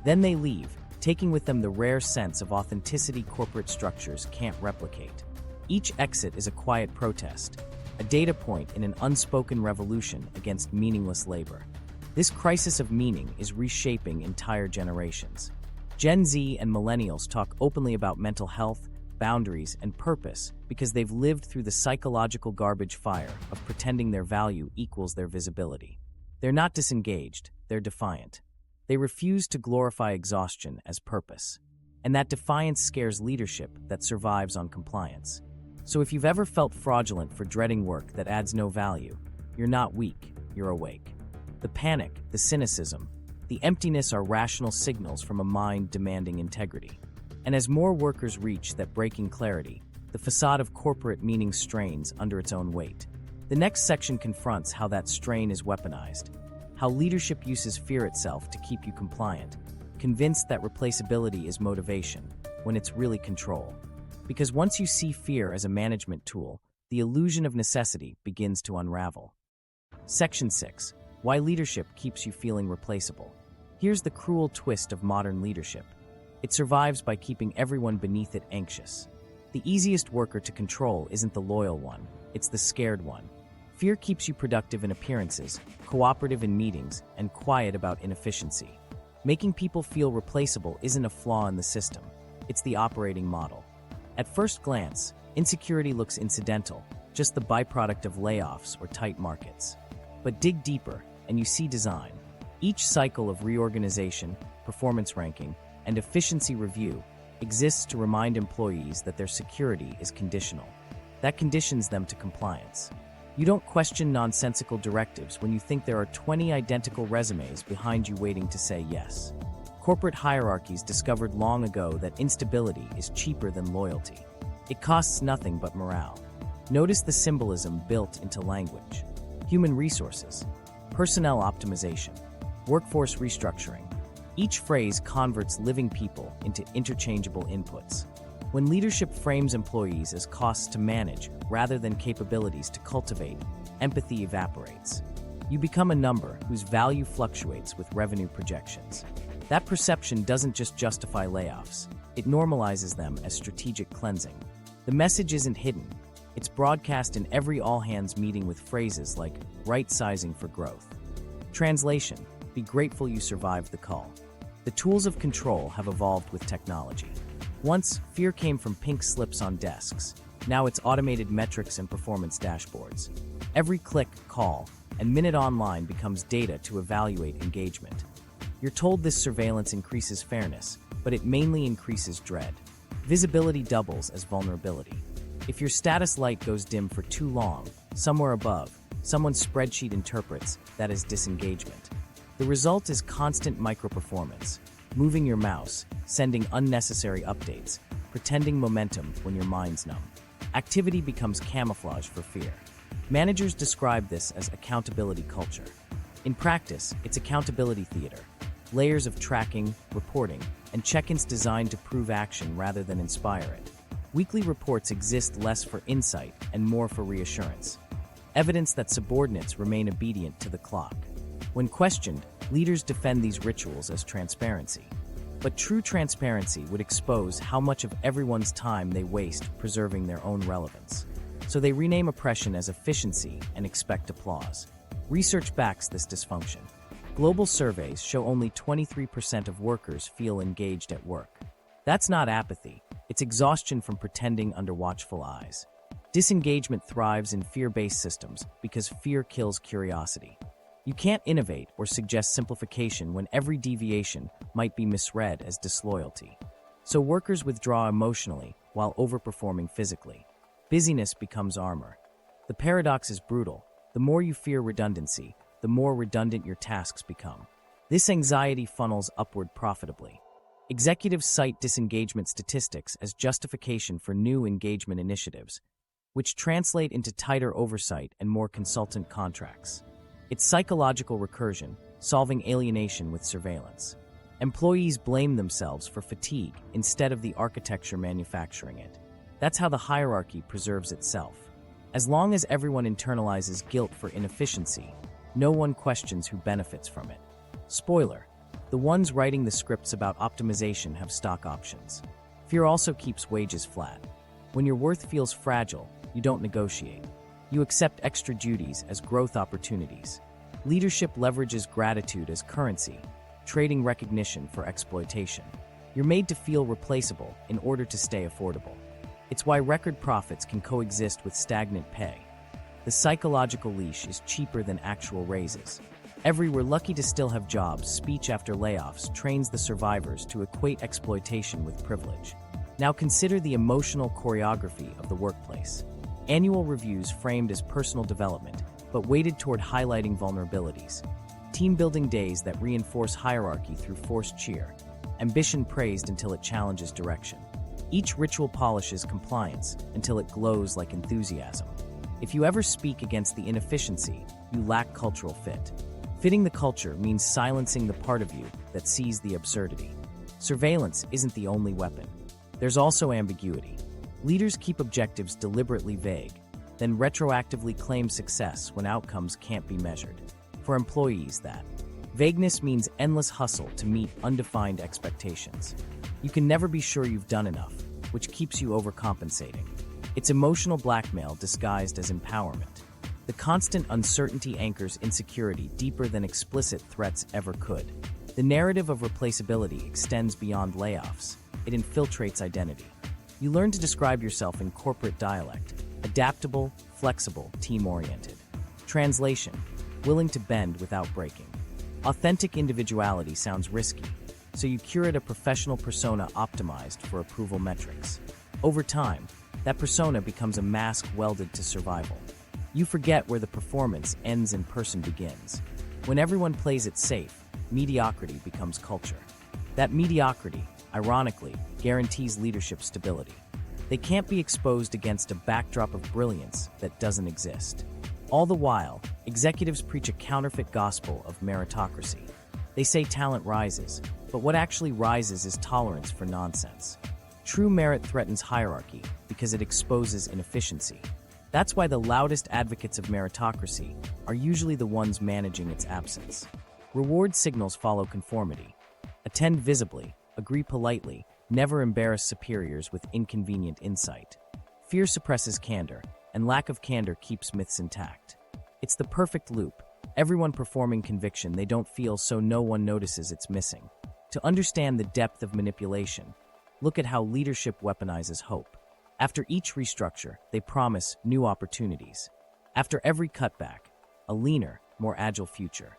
Then they leave, taking with them the rare sense of authenticity corporate structures can't replicate. Each exit is a quiet protest, a data point in an unspoken revolution against meaningless labor. This crisis of meaning is reshaping entire generations. Gen Z and Millennials talk openly about mental health, boundaries, and purpose because they've lived through the psychological garbage fire of pretending their value equals their visibility. They're not disengaged, they're defiant. They refuse to glorify exhaustion as purpose. And that defiance scares leadership that survives on compliance. So if you've ever felt fraudulent for dreading work that adds no value, you're not weak, you're awake. The panic, the cynicism, the emptiness are rational signals from a mind demanding integrity. And as more workers reach that breaking clarity, the facade of corporate meaning strains under its own weight. The next section confronts how that strain is weaponized, how leadership uses fear itself to keep you compliant, convinced that replaceability is motivation, when it's really control. Because once you see fear as a management tool, the illusion of necessity begins to unravel. Section 6. Why leadership keeps you feeling replaceable. Here's the cruel twist of modern leadership. It survives by keeping everyone beneath it anxious. The easiest worker to control isn't the loyal one, it's the scared one. Fear keeps you productive in appearances, cooperative in meetings, and quiet about inefficiency. Making people feel replaceable isn't a flaw in the system, it's the operating model. At first glance, insecurity looks incidental, just the byproduct of layoffs or tight markets. But dig deeper, and you see design. Each cycle of reorganization, performance ranking, and efficiency review exists to remind employees that their security is conditional. That conditions them to compliance. You don't question nonsensical directives when you think there are 20 identical resumes behind you waiting to say yes. Corporate hierarchies discovered long ago that instability is cheaper than loyalty. It costs nothing but morale. Notice the symbolism built into language. Human resources, personnel optimization, workforce restructuring. Each phrase converts living people into interchangeable inputs. When leadership frames employees as costs to manage rather than capabilities to cultivate, empathy evaporates. You become a number whose value fluctuates with revenue projections. That perception doesn't just justify layoffs, it normalizes them as strategic cleansing. The message isn't hidden, it's broadcast in every all-hands meeting with phrases like right-sizing for growth. Translation: be grateful you survived the call. The tools of control have evolved with technology. Once, fear came from pink slips on desks. Now it's automated metrics and performance dashboards. Every click, call, and minute online becomes data to evaluate engagement. You're told this surveillance increases fairness, but it mainly increases dread. Visibility doubles as vulnerability. If your status light goes dim for too long, somewhere above, someone's spreadsheet interprets that as disengagement. The result is constant micro-performance, moving your mouse, sending unnecessary updates, pretending momentum when your mind's numb. Activity becomes camouflage for fear. Managers describe this as accountability culture. In practice, it's accountability theater. Layers of tracking, reporting, and check-ins designed to prove action rather than inspire it. Weekly reports exist less for insight and more for reassurance. Evidence that subordinates remain obedient to the clock. When questioned, leaders defend these rituals as transparency. But true transparency would expose how much of everyone's time they waste preserving their own relevance. So they rename oppression as efficiency and expect applause. Research backs this dysfunction. Global surveys show only 23% of workers feel engaged at work. That's not apathy, It's exhaustion from pretending under watchful eyes. Disengagement thrives in fear-based systems because fear kills curiosity. You can't innovate or suggest simplification when every deviation might be misread as disloyalty. So workers withdraw emotionally while overperforming physically. Busyness becomes armor. The paradox is brutal. The more you fear redundancy, the more redundant your tasks become. This anxiety funnels upward profitably. Executives cite disengagement statistics as justification for new engagement initiatives, which translate into tighter oversight and more consultant contracts. It's psychological recursion, solving alienation with surveillance. Employees blame themselves for fatigue instead of the architecture manufacturing it. That's how the hierarchy preserves itself. As long as everyone internalizes guilt for inefficiency, no one questions who benefits from it. Spoiler: the ones writing the scripts about optimization have stock options. Fear also keeps wages flat. When your worth feels fragile, you don't negotiate. You accept extra duties as growth opportunities. Leadership leverages gratitude as currency, trading recognition for exploitation. You're made to feel replaceable in order to stay affordable. It's why record profits can coexist with stagnant pay. The psychological leash is cheaper than actual raises. Every "we're lucky to still have jobs" speech after layoffs trains the survivors to equate exploitation with privilege. Now consider the emotional choreography of the workplace. Annual reviews framed as personal development, but weighted toward highlighting vulnerabilities. Team-building days that reinforce hierarchy through forced cheer. Ambition praised until it challenges direction. Each ritual polishes compliance until it glows like enthusiasm. If you ever speak against the inefficiency, you lack cultural fit. Fitting the culture means silencing the part of you that sees the absurdity. Surveillance isn't the only weapon. There's also ambiguity. Leaders keep objectives deliberately vague, then retroactively claim success when outcomes can't be measured. For employees, that vagueness means endless hustle to meet undefined expectations. You can never be sure you've done enough, which keeps you overcompensating. It's emotional blackmail disguised as empowerment. The constant uncertainty anchors insecurity deeper than explicit threats ever could. The narrative of replaceability extends beyond layoffs. It infiltrates identity. You learn to describe yourself in corporate dialect: adaptable, flexible, team-oriented. Translation: willing to bend without breaking. Authentic individuality sounds risky, so you curate a professional persona optimized for approval metrics. Over time, that persona becomes a mask welded to survival. You forget where the performance ends and person begins. When everyone plays it safe, mediocrity becomes culture. That mediocrity, ironically, guarantees leadership stability. They can't be exposed against a backdrop of brilliance that doesn't exist. All the while, executives preach a counterfeit gospel of meritocracy. They say talent rises, but what actually rises is tolerance for nonsense. True merit threatens hierarchy because it exposes inefficiency. That's why the loudest advocates of meritocracy are usually the ones managing its absence. Reward signals follow conformity. Attend visibly, agree politely, never embarrass superiors with inconvenient insight. Fear suppresses candor, and lack of candor keeps myths intact. It's the perfect loop. Everyone performing conviction they don't feel, so no one notices it's missing. To understand the depth of manipulation, look at how leadership weaponizes hope. After each restructure, they promise new opportunities. After every cutback, a leaner, more agile future.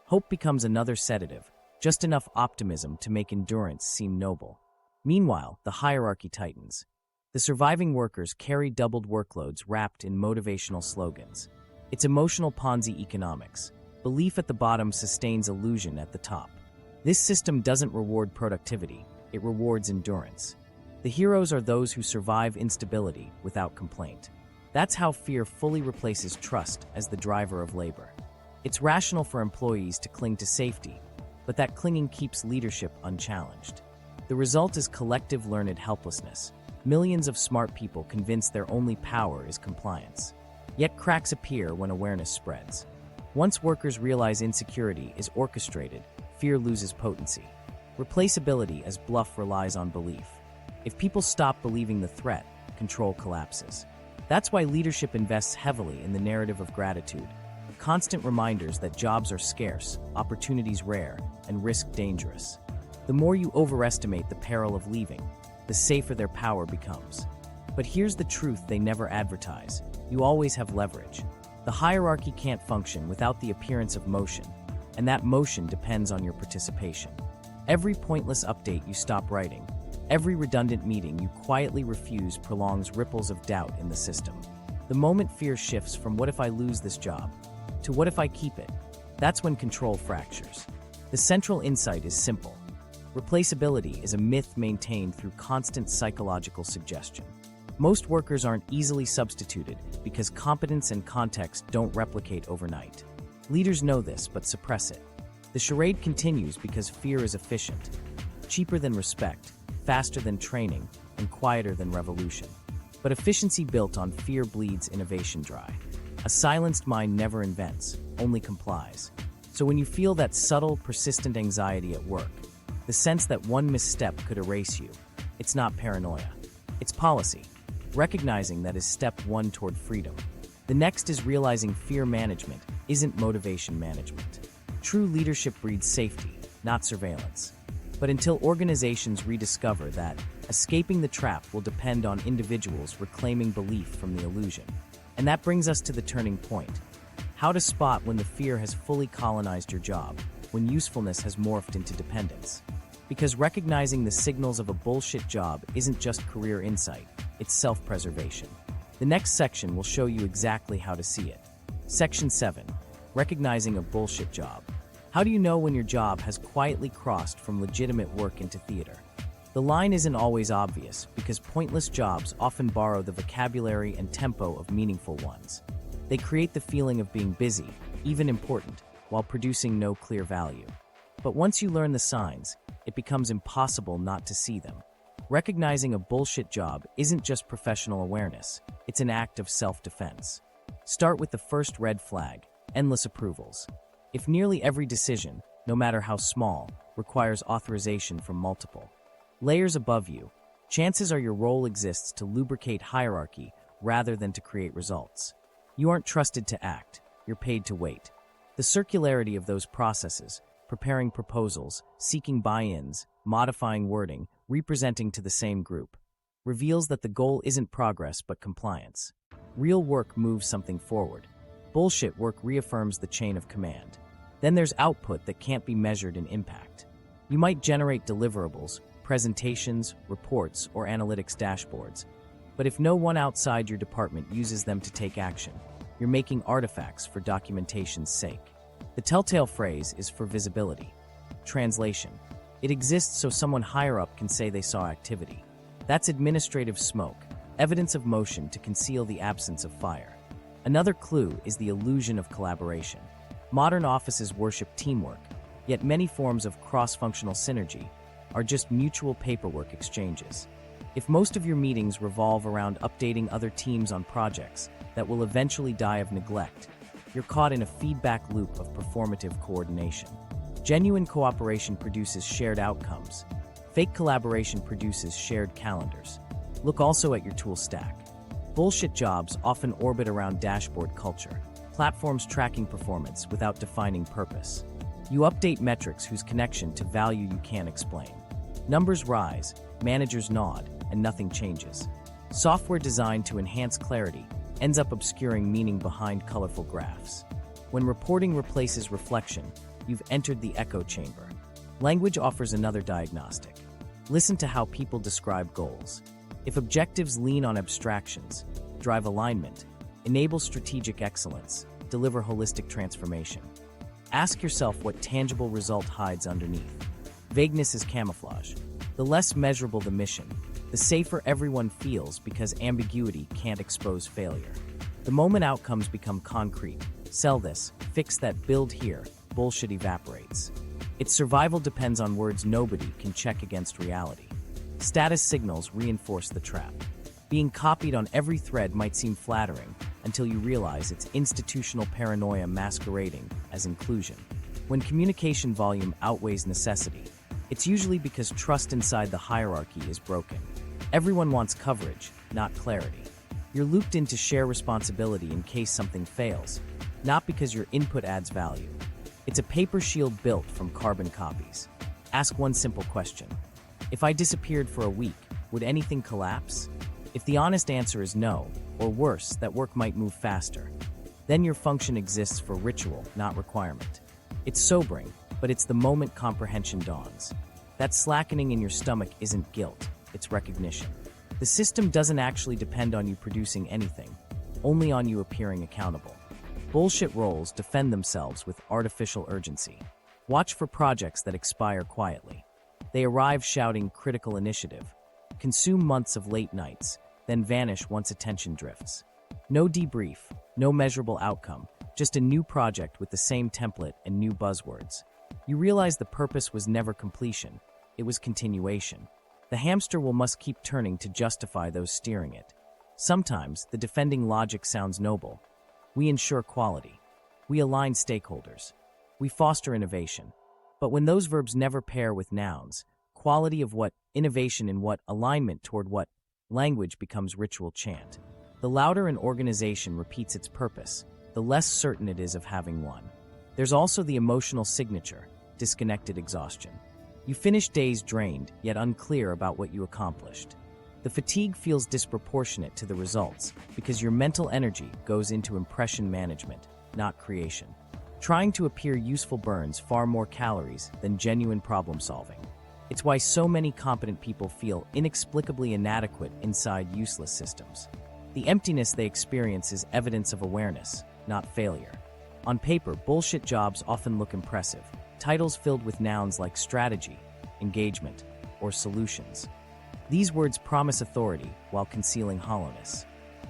Hope becomes another sedative, just enough optimism to make endurance seem noble. Meanwhile, the hierarchy tightens. The surviving workers carry doubled workloads wrapped in motivational slogans. It's emotional Ponzi economics. Belief at the bottom sustains illusion at the top. This system doesn't reward productivity, it rewards endurance. The heroes are those who survive instability without complaint. That's how fear fully replaces trust as the driver of labor. It's rational for employees to cling to safety, but that clinging keeps leadership unchallenged. The result is collective learned helplessness. Millions of smart people convinced their only power is compliance. Yet cracks appear when awareness spreads. Once workers realize insecurity is orchestrated, fear loses potency. Replaceability as bluff relies on belief. If people stop believing the threat, control collapses. That's why leadership invests heavily in the narrative of gratitude. Constant reminders that jobs are scarce, opportunities rare, and risk dangerous. The more you overestimate the peril of leaving, the safer their power becomes. But here's the truth they never advertise. You always have leverage. The hierarchy can't function without the appearance of motion, and that motion depends on your participation. Every pointless update you stop writing, every redundant meeting you quietly refuse prolongs ripples of doubt in the system. The moment fear shifts from "what if I lose this job" to "what if I keep it," that's when control fractures. The central insight is simple. Replaceability is a myth maintained through constant psychological suggestion. Most workers aren't easily substituted because competence and context don't replicate overnight. Leaders know this but suppress it. The charade continues because fear is efficient, cheaper than respect, faster than training, and quieter than revolution. But efficiency built on fear bleeds innovation dry. A silenced mind never invents, only complies. So when you feel that subtle, persistent anxiety at work, the sense that one misstep could erase you, it's not paranoia. It's policy. Recognizing that is step one toward freedom. The next is realizing fear management isn't motivation management. True leadership breeds safety, not surveillance. But until organizations rediscover that, escaping the trap will depend on individuals reclaiming belief from the illusion. And that brings us to the turning point. How to spot when the fear has fully colonized your job, when usefulness has morphed into dependence. Because recognizing the signals of a bullshit job isn't just career insight, it's self-preservation. The next section will show you exactly how to see it. Section 7. Recognizing a bullshit job. How do you know when your job has quietly crossed from legitimate work into theater? The line isn't always obvious because pointless jobs often borrow the vocabulary and tempo of meaningful ones. They create the feeling of being busy, even important, while producing no clear value. But once you learn the signs, it becomes impossible not to see them. Recognizing a bullshit job isn't just professional awareness, it's an act of self-defense. Start with the first red flag: endless approvals. If nearly every decision, no matter how small, requires authorization from multiple layers above you, chances are your role exists to lubricate hierarchy rather than to create results. You aren't trusted to act, you're paid to wait. The circularity of those processes, preparing proposals, seeking buy-ins, modifying wording, representing to the same group, reveals that the goal isn't progress but compliance. Real work moves something forward. Bullshit work reaffirms the chain of command. Then there's output that can't be measured in impact. You might generate deliverables, presentations, reports, or analytics dashboards, but if no one outside your department uses them to take action, you're making artifacts for documentation's sake. The telltale phrase is for visibility. Translation: it exists so someone higher up can say they saw activity. That's administrative smoke, evidence of motion to conceal the absence of fire. Another clue is the illusion of collaboration. Modern offices worship teamwork, yet many forms of cross-functional synergy are just mutual paperwork exchanges. If most of your meetings revolve around updating other teams on projects that will eventually die of neglect, you're caught in a feedback loop of performative coordination. Genuine cooperation produces shared outcomes. Fake collaboration produces shared calendars. Look also at your tool stack. Bullshit jobs often orbit around dashboard culture, platforms tracking performance without defining purpose. You update metrics whose connection to value you can't explain. Numbers rise, managers nod, and nothing changes. Software designed to enhance clarity ends up obscuring meaning behind colorful graphs. When reporting replaces reflection, you've entered the echo chamber. Language offers another diagnostic. Listen to how people describe goals. If objectives lean on abstractions, drive alignment, enable strategic excellence, deliver holistic transformation. Ask yourself what tangible result hides underneath. Vagueness is camouflage. The less measurable the mission, the safer everyone feels because ambiguity can't expose failure. The moment outcomes become concrete, sell this, fix that, build here, bullshit evaporates. Its survival depends on words nobody can check against reality. Status signals reinforce the trap. Being copied on every thread might seem flattering until you realize it's institutional paranoia masquerading as inclusion. When communication volume outweighs necessity, it's usually because trust inside the hierarchy is broken. Everyone wants coverage, not clarity. You're looped in to share responsibility in case something fails, not because your input adds value. It's a paper shield built from carbon copies. Ask one simple question. If I disappeared for a week, Would anything collapse? If the honest answer is no, or worse, that work might move faster, then your function exists for ritual, not requirement. It's sobering, but it's the moment comprehension dawns. That slackening in your stomach isn't guilt, it's recognition. The system doesn't actually depend on you producing anything, only on you appearing accountable. Bullshit roles defend themselves with artificial urgency. Watch for projects that expire quietly. They arrive shouting critical initiative, consume months of late nights, then vanish once attention drifts. No debrief, no measurable outcome, just a new project with the same template and new buzzwords. You realize the purpose was never completion, it was continuation. The hamster wheel must keep turning to justify those steering it. Sometimes, the defending logic sounds noble. We ensure quality. We align stakeholders. We foster innovation. But when those verbs never pair with nouns, quality of what, innovation in what, alignment toward what, language becomes ritual chant. The louder an organization repeats its purpose, the less certain it is of having won. There's also the emotional signature, disconnected exhaustion. You finish days drained, yet unclear about what you accomplished. The fatigue feels disproportionate to the results because your mental energy goes into impression management, not creation. Trying to appear useful burns far more calories than genuine problem solving. It's why so many competent people feel inexplicably inadequate inside useless systems. The emptiness they experience is evidence of awareness, not failure. On paper, bullshit jobs often look impressive. Titles filled with nouns like strategy, engagement, or solutions. These words promise authority while concealing hollowness.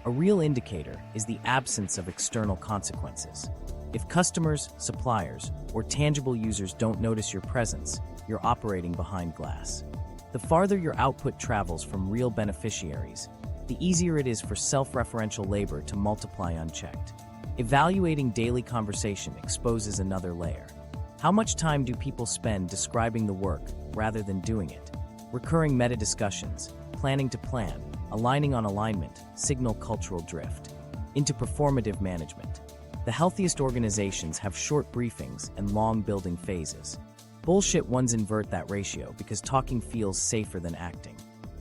A real indicator is the absence of external consequences. If customers, suppliers, or tangible users don't notice your presence, you're operating behind glass. The farther your output travels from real beneficiaries, the easier it is for self-referential labor to multiply unchecked. Evaluating daily conversation exposes another layer. How much time do people spend describing the work rather than doing it? Recurring meta-discussions, planning to plan, aligning on alignment, signal cultural drift. Into performative management. The healthiest organizations have short briefings and long building phases. Bullshit ones invert that ratio because talking feels safer than acting.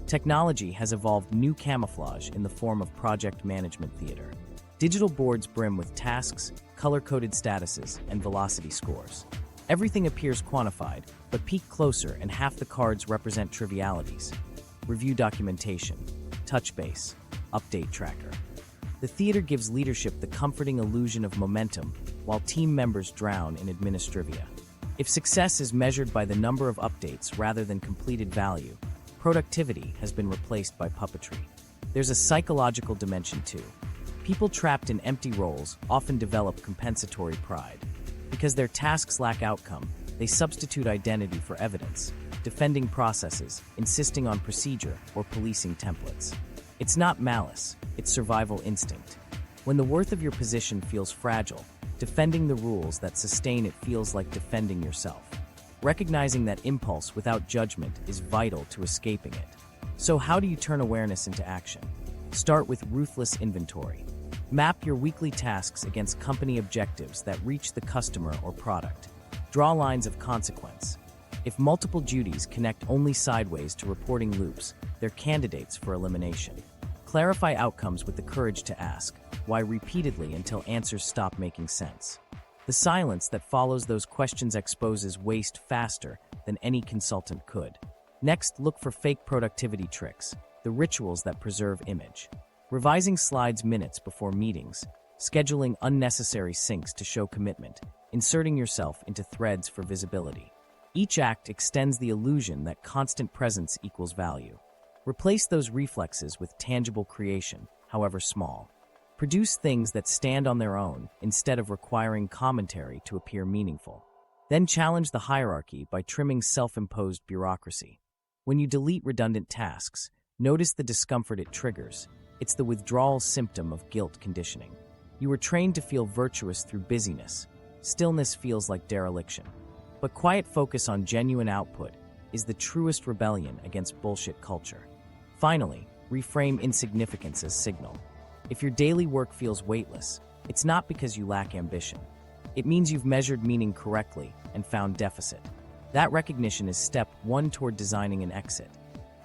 Technology has evolved new camouflage in the form of project management theater. Digital boards brim with tasks, color-coded statuses, and velocity scores. Everything appears quantified, but peek closer and half the cards represent trivialities. Review documentation, touch base, update tracker. The theater gives leadership the comforting illusion of momentum, while team members drown in administrivia. If success is measured by the number of updates rather than completed value, productivity has been replaced by puppetry. There's a psychological dimension too. People trapped in empty roles often develop compensatory pride. Because their tasks lack outcome, they substitute identity for evidence, defending processes, insisting on procedure, or policing templates. It's not malice, it's survival instinct. When the worth of your position feels fragile, defending the rules that sustain it feels like defending yourself. Recognizing that impulse without judgment is vital to escaping it. So how do you turn awareness into action? Start with ruthless inventory. Map your weekly tasks against company objectives that reach the customer or product. Draw lines of consequence. If multiple duties connect only sideways to reporting loops, they're candidates for elimination. Clarify outcomes with the courage to ask why repeatedly until answers stop making sense. The silence that follows those questions exposes waste faster than any consultant could. Next, look for fake productivity tricks, the rituals that preserve image. Revising slides minutes before meetings, scheduling unnecessary syncs to show commitment, inserting yourself into threads for visibility. Each act extends the illusion that constant presence equals value. Replace those reflexes with tangible creation, however small. Produce things that stand on their own instead of requiring commentary to appear meaningful. Then challenge the hierarchy by trimming self-imposed bureaucracy. When you delete redundant tasks, notice the discomfort it triggers. It's the withdrawal symptom of guilt conditioning. You were trained to feel virtuous through busyness. Stillness feels like dereliction. But quiet focus on genuine output is the truest rebellion against bullshit culture. Finally, reframe insignificance as signal. If your daily work feels weightless, it's not because you lack ambition. It means you've measured meaning correctly and found deficit. That recognition is step one toward designing an exit.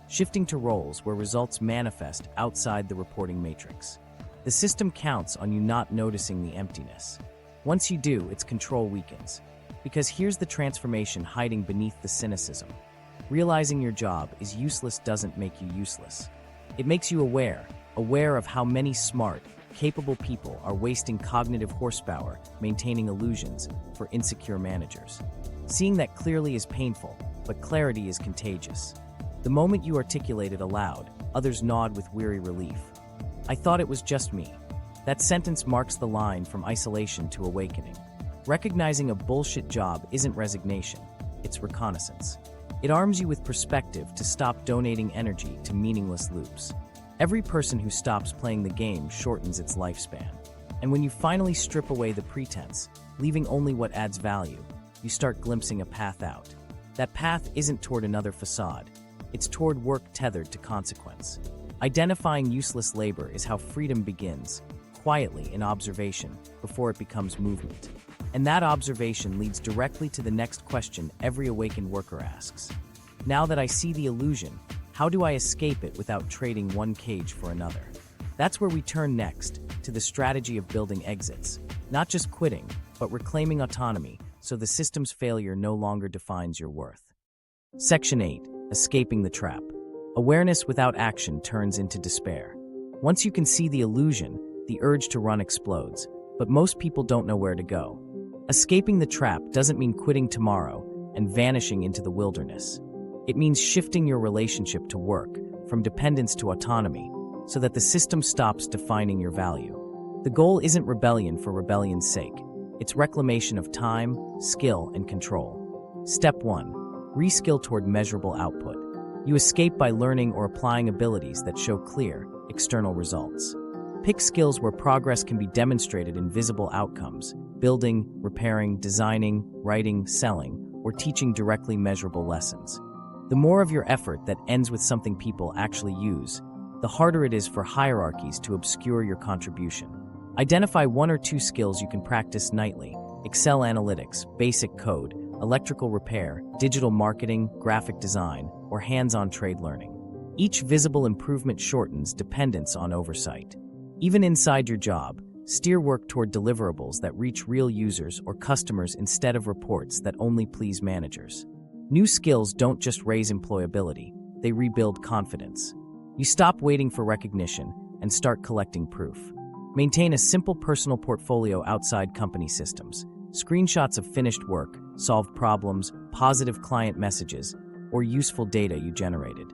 shifting to roles where results manifest outside the reporting matrix. The system counts on you not noticing the emptiness. Once you do, its control weakens. Because here's the transformation hiding beneath the cynicism. Realizing your job is useless doesn't make you useless. It makes you aware of how many smart, capable people are wasting cognitive horsepower maintaining illusions for insecure managers. Seeing that clearly is painful, but clarity is contagious. The moment you articulate it aloud, others nod with weary relief. I thought it was just me. That sentence marks the line from isolation to awakening. Recognizing a bullshit job isn't resignation, it's reconnaissance. It arms you with perspective to stop donating energy to meaningless loops. Every person who stops playing the game shortens its lifespan. And when you finally strip away the pretense, leaving only what adds value, you start glimpsing a path out. That path isn't toward another facade, it's toward work tethered to consequence. Identifying useless labor is how freedom begins, quietly in observation, before it becomes movement. And that observation leads directly to the next question every awakened worker asks. Now that I see the illusion, how do I escape it without trading one cage for another? That's where we turn next, to the strategy of building exits. Not just quitting, but reclaiming autonomy, so the system's failure no longer defines your worth. Section 8. Escaping the trap. Awareness without action turns into despair. Once you can see the illusion, the urge to run explodes, but most people don't know where to go. Escaping the trap doesn't mean quitting tomorrow and vanishing into the wilderness. It means shifting your relationship to work, from dependence to autonomy, so that the system stops defining your value. The goal isn't rebellion for rebellion's sake. It's reclamation of time, skill, and control. Step 1. Reskill toward measurable output. You escape by learning or applying abilities that show clear, external results. Pick skills where progress can be demonstrated in visible outcomes: building, repairing, designing, writing, selling, or teaching directly measurable lessons. The more of your effort that ends with something people actually use, the harder it is for hierarchies to obscure your contribution. Identify 1 or 2 skills you can practice nightly: Excel analytics, basic code, electrical repair, digital marketing, graphic design, or hands-on trade learning. Each visible improvement shortens dependence on oversight. Even inside your job, steer work toward deliverables that reach real users or customers instead of reports that only please managers. New skills don't just raise employability, they rebuild confidence. You stop waiting for recognition and start collecting proof. Maintain a simple personal portfolio outside company systems: screenshots of finished work, solved problems, positive client messages, or useful data you generated.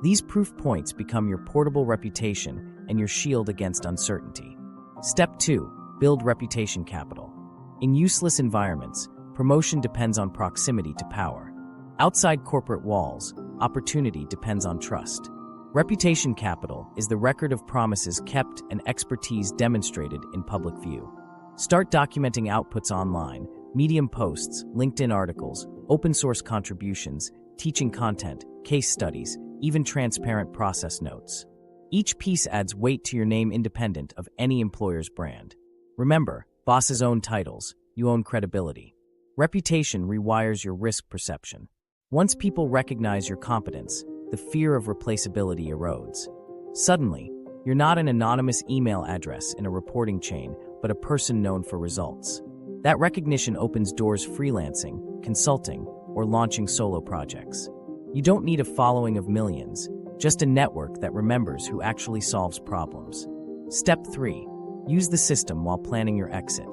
These proof points become your portable reputation and your shield against uncertainty. Step 2. Build reputation capital. In useless environments, promotion depends on proximity to power. Outside corporate walls, opportunity depends on trust. Reputation capital is the record of promises kept and expertise demonstrated in public view. Start documenting outputs online: Medium posts, LinkedIn articles, open source contributions, teaching content, case studies, even transparent process notes. Each piece adds weight to your name independent of any employer's brand. Remember, bosses own titles, you own credibility. Reputation rewires your risk perception. Once people recognize your competence, the fear of replaceability erodes. Suddenly, you're not an anonymous email address in a reporting chain, but a person known for results. That recognition opens doors freelancing, consulting, or launching solo projects. You don't need a following of millions, just a network that remembers who actually solves problems. Step 3. Use the system while planning your exit.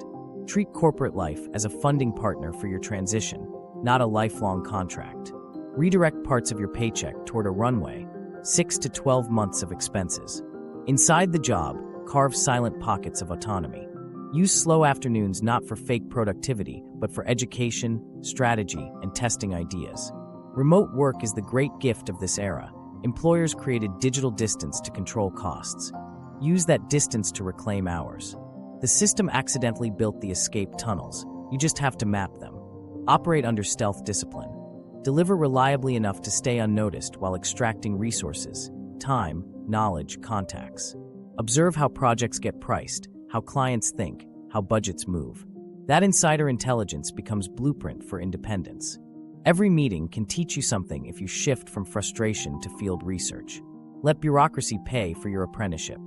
Treat corporate life as a funding partner for your transition, not a lifelong contract. Redirect parts of your paycheck toward a runway, 6 to 12 months of expenses. Inside the job, carve silent pockets of autonomy. Use slow afternoons not for fake productivity, but for education, strategy, and testing ideas. Remote work is the great gift of this era. Employers created digital distance to control costs. Use that distance to reclaim hours. The system accidentally built the escape tunnels. You just have to map them. Operate under stealth discipline. Deliver reliably enough to stay unnoticed while extracting resources, time, knowledge, contacts. Observe how projects get priced, how clients think, how budgets move. That insider intelligence becomes blueprint for independence. Every meeting can teach you something if you shift from frustration to field research. Let bureaucracy pay for your apprenticeship.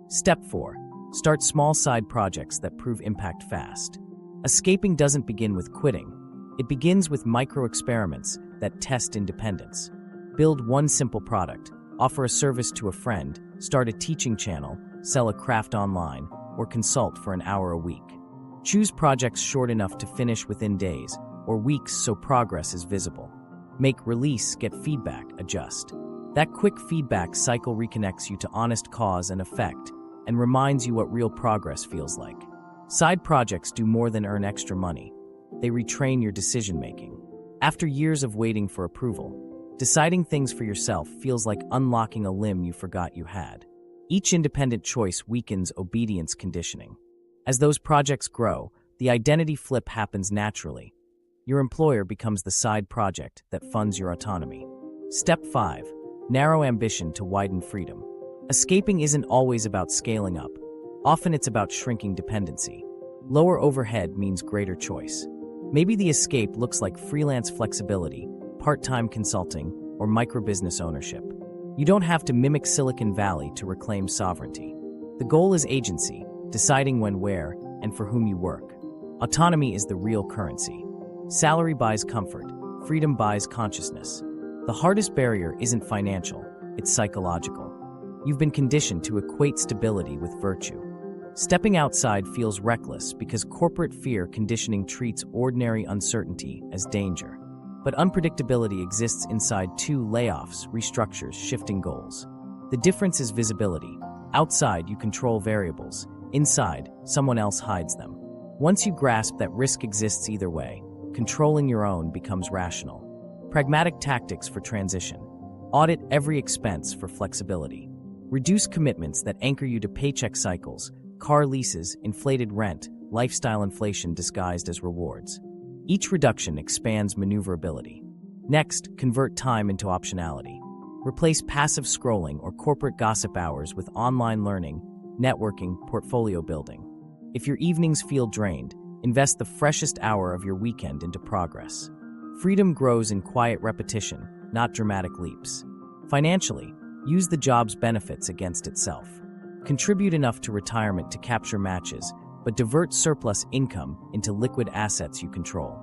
Step 4. Start small side projects that prove impact fast. Escaping doesn't begin with quitting. It begins with micro-experiments that test independence. Build one simple product, offer a service to a friend, start a teaching channel, sell a craft online, or consult for an hour a week. Choose projects short enough to finish within days or weeks so progress is visible. Make release, get feedback, adjust. That quick feedback cycle reconnects you to honest cause and effect and reminds you what real progress feels like. Side projects do more than earn extra money. They retrain your decision-making. After years of waiting for approval, deciding things for yourself feels like unlocking a limb you forgot you had. Each independent choice weakens obedience conditioning. As those projects grow, the identity flip happens naturally. Your employer becomes the side project that funds your autonomy. Step 5. Narrow ambition to widen freedom. Escaping isn't always about scaling up. Often it's about shrinking dependency. Lower overhead means greater choice. Maybe the escape looks like freelance flexibility, part-time consulting, or microbusiness ownership. You don't have to mimic Silicon Valley to reclaim sovereignty. The goal is agency, deciding when, where, and for whom you work. Autonomy is the real currency. Salary buys comfort, freedom buys consciousness. The hardest barrier isn't financial, it's psychological. You've been conditioned to equate stability with virtue. Stepping outside feels reckless because corporate fear conditioning treats ordinary uncertainty as danger. But unpredictability exists inside too: layoffs, restructures, shifting goals. The difference is visibility. Outside, you control variables. Inside, someone else hides them. Once you grasp that risk exists either way, controlling your own becomes rational. Pragmatic tactics for transition. Audit every expense for flexibility. Reduce commitments that anchor you to paycheck cycles, car leases, inflated rent, lifestyle inflation disguised as rewards. Each reduction expands maneuverability. Next, convert time into optionality. Replace passive scrolling or corporate gossip hours with online learning, networking, portfolio building. If your evenings feel drained, invest the freshest hour of your weekend into progress. Freedom grows in quiet repetition, not dramatic leaps. Financially, use the job's benefits against itself. Contribute enough to retirement to capture matches, but divert surplus income into liquid assets you control.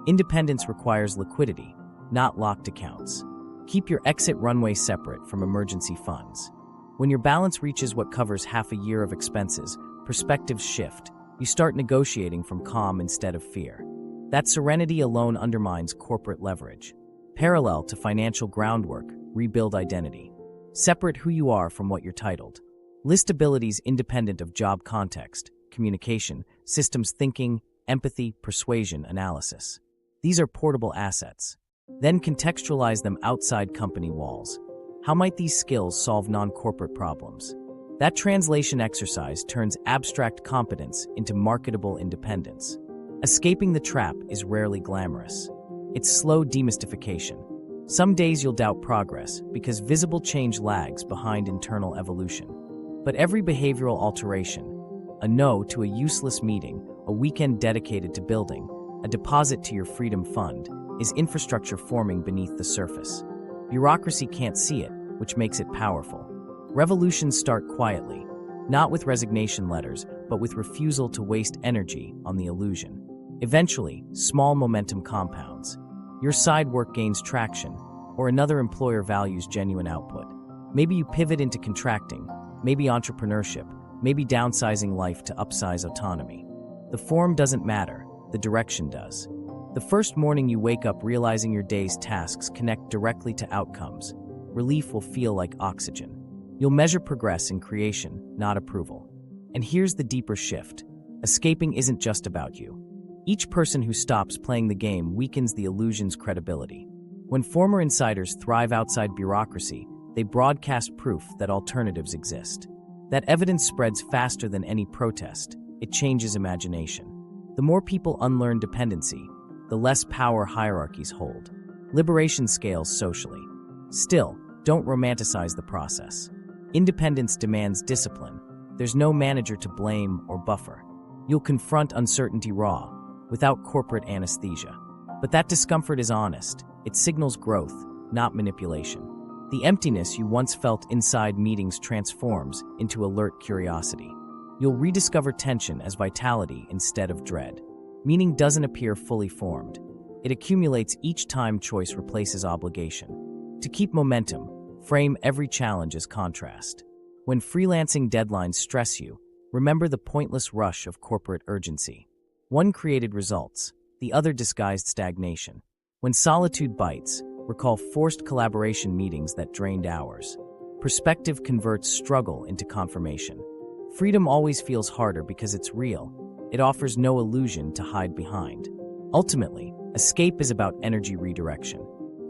Independence requires liquidity, not locked accounts. Keep your exit runway separate from emergency funds. When your balance reaches what covers half a year of expenses, perspectives shift. You start negotiating from calm instead of fear. That serenity alone undermines corporate leverage. Parallel to financial groundwork, rebuild identity. Separate who you are from what you're titled. List abilities independent of job context, communication, systems thinking, empathy, persuasion, analysis. These are portable assets. Then contextualize them outside company walls. How might these skills solve non-corporate problems? That translation exercise turns abstract competence into marketable independence. Escaping the trap is rarely glamorous. It's slow demystification. Some days you'll doubt progress because visible change lags behind internal evolution. But every behavioral alteration, a no to a useless meeting, a weekend dedicated to building, a deposit to your freedom fund, is infrastructure forming beneath the surface. Bureaucracy can't see it, which makes it powerful. Revolutions start quietly, not with resignation letters, but with refusal to waste energy on the illusion. Eventually, small momentum compounds. Your side work gains traction, or another employer values genuine output. Maybe you pivot into contracting, maybe entrepreneurship, maybe downsizing life to upsize autonomy. The form doesn't matter, the direction does. The first morning you wake up realizing your day's tasks connect directly to outcomes, relief will feel like oxygen. You'll measure progress in creation, not approval. And here's the deeper shift. Escaping isn't just about you. Each person who stops playing the game weakens the illusion's credibility. When former insiders thrive outside bureaucracy, they broadcast proof that alternatives exist. That evidence spreads faster than any protest. It changes imagination. The more people unlearn dependency, the less power hierarchies hold. Liberation scales socially. Still, don't romanticize the process. Independence demands discipline. There's no manager to blame or buffer. You'll confront uncertainty raw, without corporate anesthesia. But that discomfort is honest. It signals growth, not manipulation. The emptiness you once felt inside meetings transforms into alert curiosity. You'll rediscover tension as vitality instead of dread. Meaning doesn't appear fully formed. It accumulates each time choice replaces obligation. To keep momentum, frame every challenge as contrast. When freelancing deadlines stress you, remember the pointless rush of corporate urgency. One created results, the other disguised stagnation. When solitude bites, recall forced collaboration meetings that drained hours. Perspective converts struggle into confirmation. Freedom always feels harder because it's real. It offers no illusion to hide behind. Ultimately, escape is about energy redirection.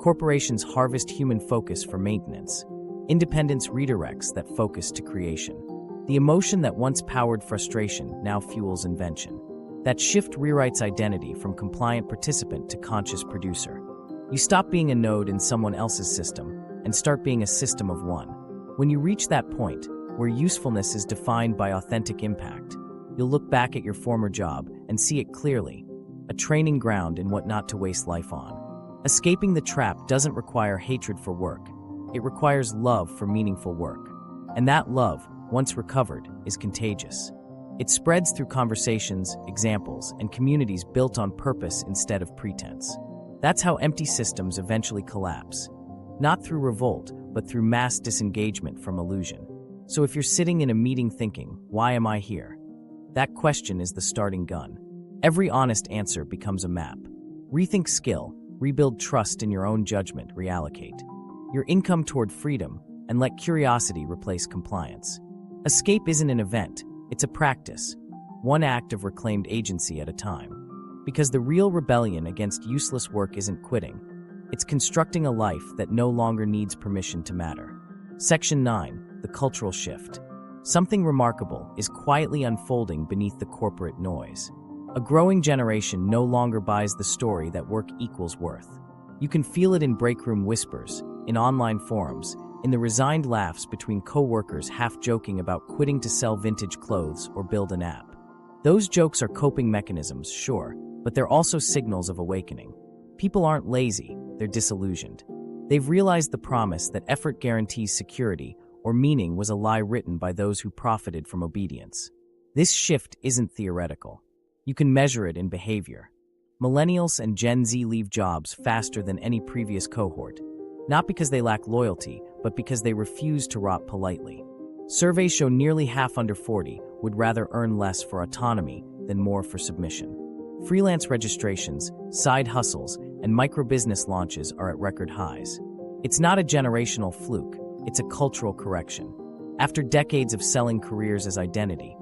Corporations harvest human focus for maintenance. Independence redirects that focus to creation. The emotion that once powered frustration now fuels invention. That shift rewrites identity from compliant participant to conscious producer. You stop being a node in someone else's system and start being a system of one. When you reach that point, where usefulness is defined by authentic impact, you'll look back at your former job and see it clearly, a training ground in what not to waste life on. Escaping the trap doesn't require hatred for work. It requires love for meaningful work. And that love, once recovered, is contagious. It spreads through conversations, examples, and communities built on purpose instead of pretense. That's how empty systems eventually collapse. Not through revolt, but through mass disengagement from illusion. So if you're sitting in a meeting thinking, "Why am I here?" that question is the starting gun. Every honest answer becomes a map. Rethink skill, rebuild trust in your own judgment, reallocate your income toward freedom, and let curiosity replace compliance. Escape isn't an event, it's a practice, one act of reclaimed agency at a time. Because the real rebellion against useless work isn't quitting, it's constructing a life that no longer needs permission to matter. Section 9, the cultural shift. Something remarkable is quietly unfolding beneath the corporate noise. A growing generation no longer buys the story that work equals worth. You can feel it in breakroom whispers, in online forums, in the resigned laughs between co-workers half joking about quitting to sell vintage clothes or build an app. Those jokes are coping mechanisms, sure, but they're also signals of awakening. People aren't lazy, they're disillusioned. They've realized the promise that effort guarantees security or meaning was a lie written by those who profited from obedience. This shift isn't theoretical. You can measure it in behavior. Millennials and Gen Z leave jobs faster than any previous cohort, not because they lack loyalty, but because they refuse to rot politely. Surveys show nearly half under 40 would rather earn less for autonomy than more for submission. Freelance registrations, side hustles, and micro-business launches are at record highs. It's not a generational fluke, it's a cultural correction. After decades of selling careers as identity,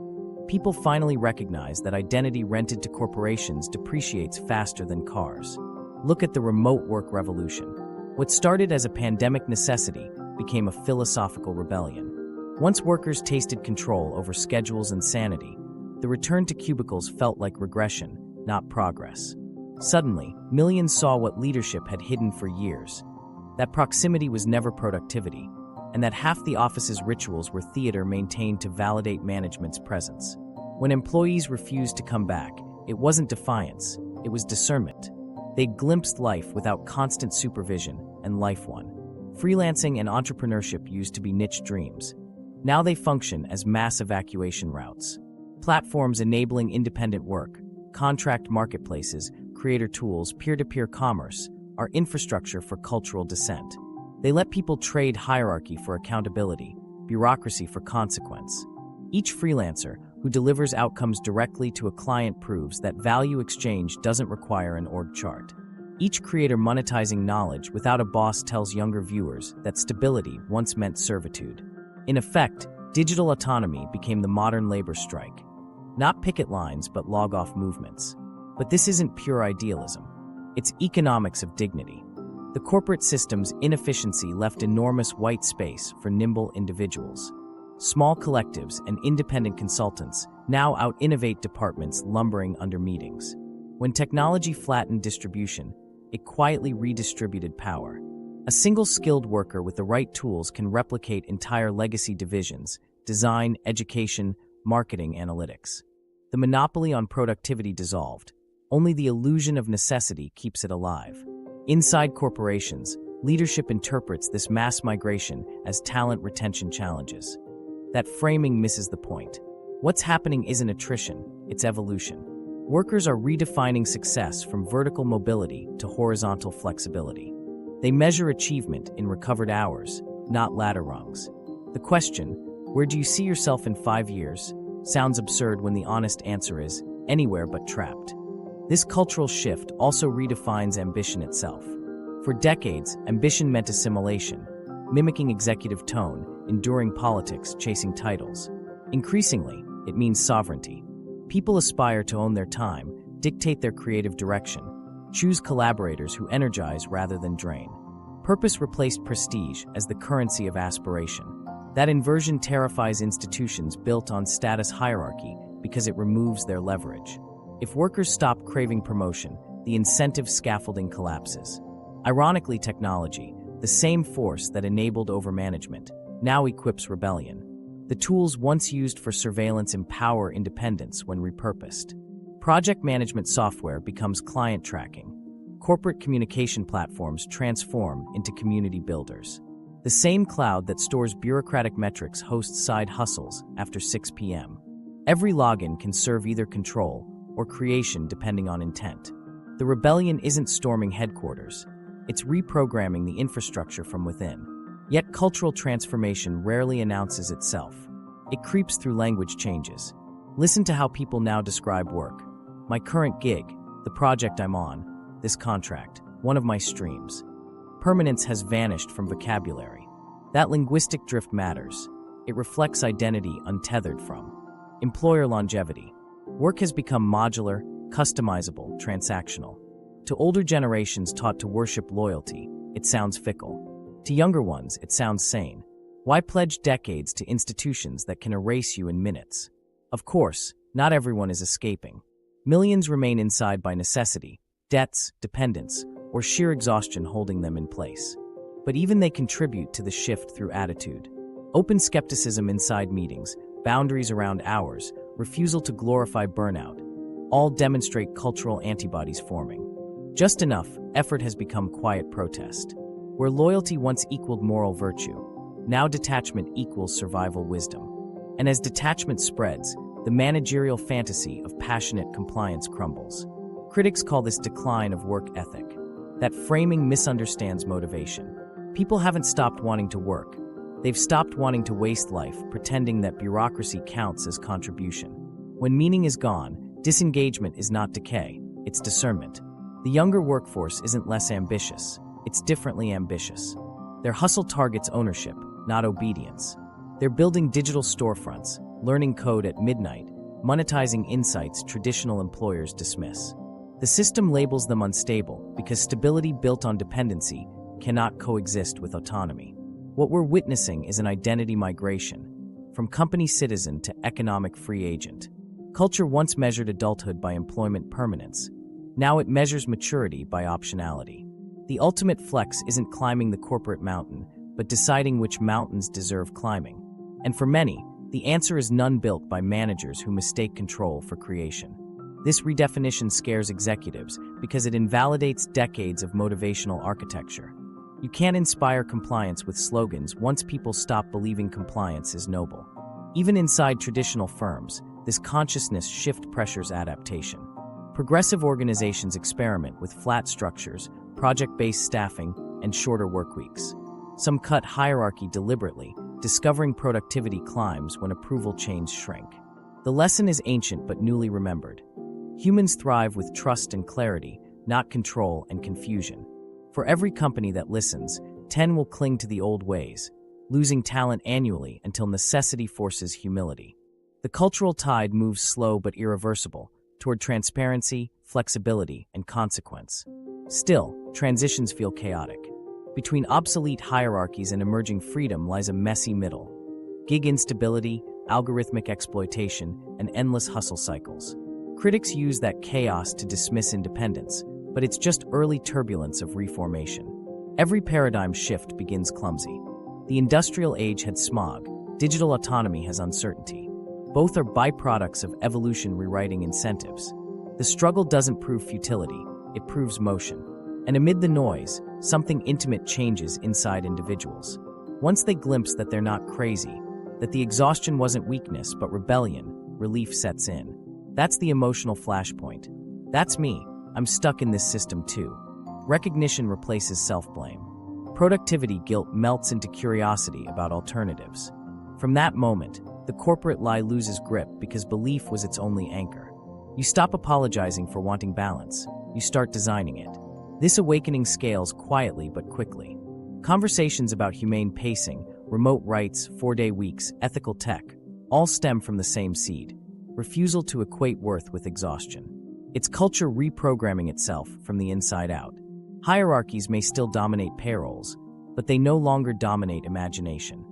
people finally recognize that identity rented to corporations depreciates faster than cars. Look at the remote work revolution. What started as a pandemic necessity became a philosophical rebellion. Once workers tasted control over schedules and sanity, the return to cubicles felt like regression, not progress. Suddenly, millions saw what leadership had hidden for years. That proximity was never productivity, and that half the office's rituals were theater maintained to validate management's presence. When employees refused to come back, it wasn't defiance, it was discernment. They glimpsed life without constant supervision, and life won. Freelancing and entrepreneurship used to be niche dreams. Now they function as mass evacuation routes. Platforms enabling independent work, contract marketplaces, creator tools, peer-to-peer commerce are infrastructure for cultural dissent. They let people trade hierarchy for accountability, bureaucracy for consequence. Each freelancer who delivers outcomes directly to a client proves that value exchange doesn't require an org chart. Each creator monetizing knowledge without a boss tells younger viewers that stability once meant servitude. In effect, digital autonomy became the modern labor strike. Not picket lines, but log-off movements. But this isn't pure idealism. It's economics of dignity. The corporate system's inefficiency left enormous white space for nimble individuals. Small collectives and independent consultants now out-innovate departments lumbering under meetings. When technology flattened distribution, it quietly redistributed power. A single skilled worker with the right tools can replicate entire legacy divisions: design, education, marketing, analytics. The monopoly on productivity dissolved, Only the illusion of necessity keeps it alive. Inside corporations, leadership interprets this mass migration as talent retention challenges. That framing misses the point. What's happening isn't attrition, it's evolution. Workers are redefining success from vertical mobility to horizontal flexibility. They measure achievement in recovered hours, not ladder rungs. The question, where do you see yourself in 5 years, sounds absurd when the honest answer is, anywhere but trapped. This cultural shift also redefines ambition itself. For decades, ambition meant assimilation, mimicking executive tone, enduring politics, chasing titles. Increasingly, it means sovereignty. People aspire to own their time, dictate their creative direction, choose collaborators who energize rather than drain. Purpose replaced prestige as the currency of aspiration. That inversion terrifies institutions built on status hierarchy because it removes their leverage. If workers stop craving promotion, the incentive scaffolding collapses. Ironically, technology, the same force that enabled overmanagement, now equips rebellion. The tools once used for surveillance empower independence when repurposed. Project management software becomes client tracking. Corporate communication platforms transform into community builders. The same cloud that stores bureaucratic metrics hosts side hustles after 6 p.m. Every login can serve either control or creation depending on intent. The rebellion isn't storming headquarters, it's reprogramming the infrastructure from within. Yet cultural transformation rarely announces itself. It creeps through language changes. Listen to how people now describe work. My current gig, the project I'm on, this contract, one of my streams. Permanence has vanished from vocabulary. That linguistic drift matters. It reflects identity untethered from employer longevity. Work has become modular, customizable, transactional. To older generations taught to worship loyalty, it sounds fickle. To younger ones, it sounds sane. Why pledge decades to institutions that can erase you in minutes? Of course, not everyone is escaping. Millions remain inside by necessity, debts, dependence, or sheer exhaustion holding them in place. But even they contribute to the shift through attitude. Open skepticism inside meetings, boundaries around hours, refusal to glorify burnout, all demonstrate cultural antibodies forming. Just enough, effort has become quiet protest. Where loyalty once equaled moral virtue, now detachment equals survival wisdom. And as detachment spreads, the managerial fantasy of passionate compliance crumbles. Critics call this decline of work ethic. That framing misunderstands motivation. People haven't stopped wanting to work. They've stopped wanting to waste life, pretending that bureaucracy counts as contribution. When meaning is gone, disengagement is not decay, it's discernment. The younger workforce isn't less ambitious, it's differently ambitious. Their hustle targets ownership, not obedience. They're building digital storefronts, learning code at midnight, monetizing insights traditional employers dismiss. The system labels them unstable because stability built on dependency cannot coexist with autonomy. What we're witnessing is an identity migration, from company citizen to economic free agent. Culture once measured adulthood by employment permanence. Now it measures maturity by optionality. The ultimate flex isn't climbing the corporate mountain, but deciding which mountains deserve climbing. And for many, the answer is none built by managers who mistake control for creation. This redefinition scares executives because it invalidates decades of motivational architecture. You can't inspire compliance with slogans once people stop believing compliance is noble. Even inside traditional firms, this consciousness shift pressures adaptation. Progressive organizations experiment with flat structures, project-based staffing, and shorter work weeks. Some cut hierarchy deliberately, discovering productivity climbs when approval chains shrink. The lesson is ancient but newly remembered. Humans thrive with trust and clarity, not control and confusion. For every company that listens, 10 will cling to the old ways, losing talent annually until necessity forces humility. The cultural tide moves slow but irreversible, toward transparency, flexibility, and consequence. Still, transitions feel chaotic. Between obsolete hierarchies and emerging freedom lies a messy middle. Gig instability, algorithmic exploitation, and endless hustle cycles. Critics use that chaos to dismiss independence, but it's just early turbulence of reformation. Every paradigm shift begins clumsy. The industrial age had smog, digital autonomy has uncertainty. Both are byproducts of evolution rewriting incentives. The struggle doesn't prove futility, it proves motion. And amid the noise, something intimate changes inside individuals. Once they glimpse that they're not crazy, that the exhaustion wasn't weakness but rebellion, relief sets in. That's the emotional flashpoint. That's me. I'm stuck in this system too. Recognition replaces self-blame. Productivity guilt melts into curiosity about alternatives. From that moment, the corporate lie loses grip because belief was its only anchor. You stop apologizing for wanting balance. You start designing it. This awakening scales quietly but quickly. Conversations about humane pacing, remote rights, 4-day weeks, ethical tech, all stem from the same seed: refusal to equate worth with exhaustion. It's culture reprogramming itself from the inside out. Hierarchies may still dominate payrolls, but they no longer dominate imagination.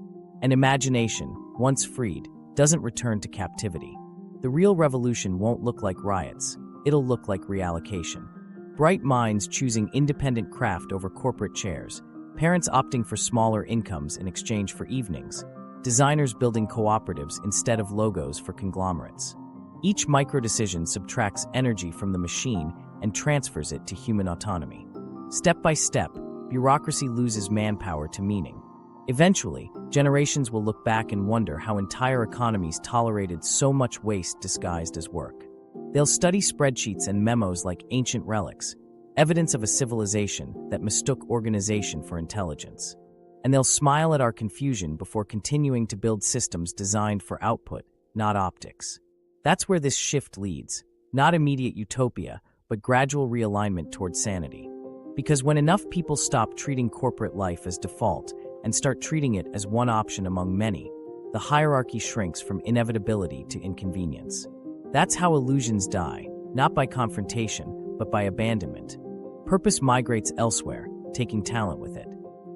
And imagination, once freed, doesn't return to captivity. The real revolution won't look like riots, it'll look like reallocation. Bright minds choosing independent craft over corporate chairs, parents opting for smaller incomes in exchange for evenings, designers building cooperatives instead of logos for conglomerates. Each micro-decision subtracts energy from the machine and transfers it to human autonomy. Step by step, bureaucracy loses manpower to meaning. Eventually, generations will look back and wonder how entire economies tolerated so much waste disguised as work. They'll study spreadsheets and memos like ancient relics, evidence of a civilization that mistook organization for intelligence. And they'll smile at our confusion before continuing to build systems designed for output, not optics. That's where this shift leads, not immediate utopia, but gradual realignment toward sanity. Because when enough people stop treating corporate life as default and start treating it as one option among many, the hierarchy shrinks from inevitability to inconvenience. That's how illusions die, not by confrontation, but by abandonment. Purpose migrates elsewhere, taking talent with it.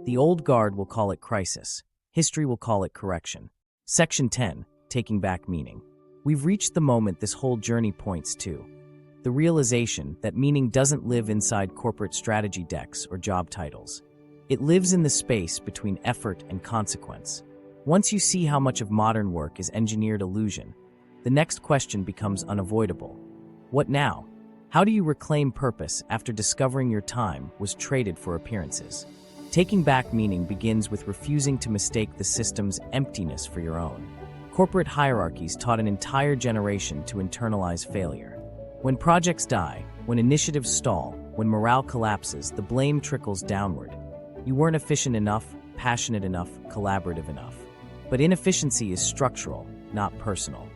The old guard will call it crisis. History will call it correction. Section 10, Taking Back Meaning. We've reached the moment this whole journey points to. The realization that meaning doesn't live inside corporate strategy decks or job titles. It lives in the space between effort and consequence. Once you see how much of modern work is engineered illusion, the next question becomes unavoidable. What now? How do you reclaim purpose after discovering your time was traded for appearances? Taking back meaning begins with refusing to mistake the system's emptiness for your own. Corporate hierarchies taught an entire generation to internalize failure. When projects die, when initiatives stall, when morale collapses, the blame trickles downward. You weren't efficient enough, passionate enough, collaborative enough. But inefficiency is structural, not personal.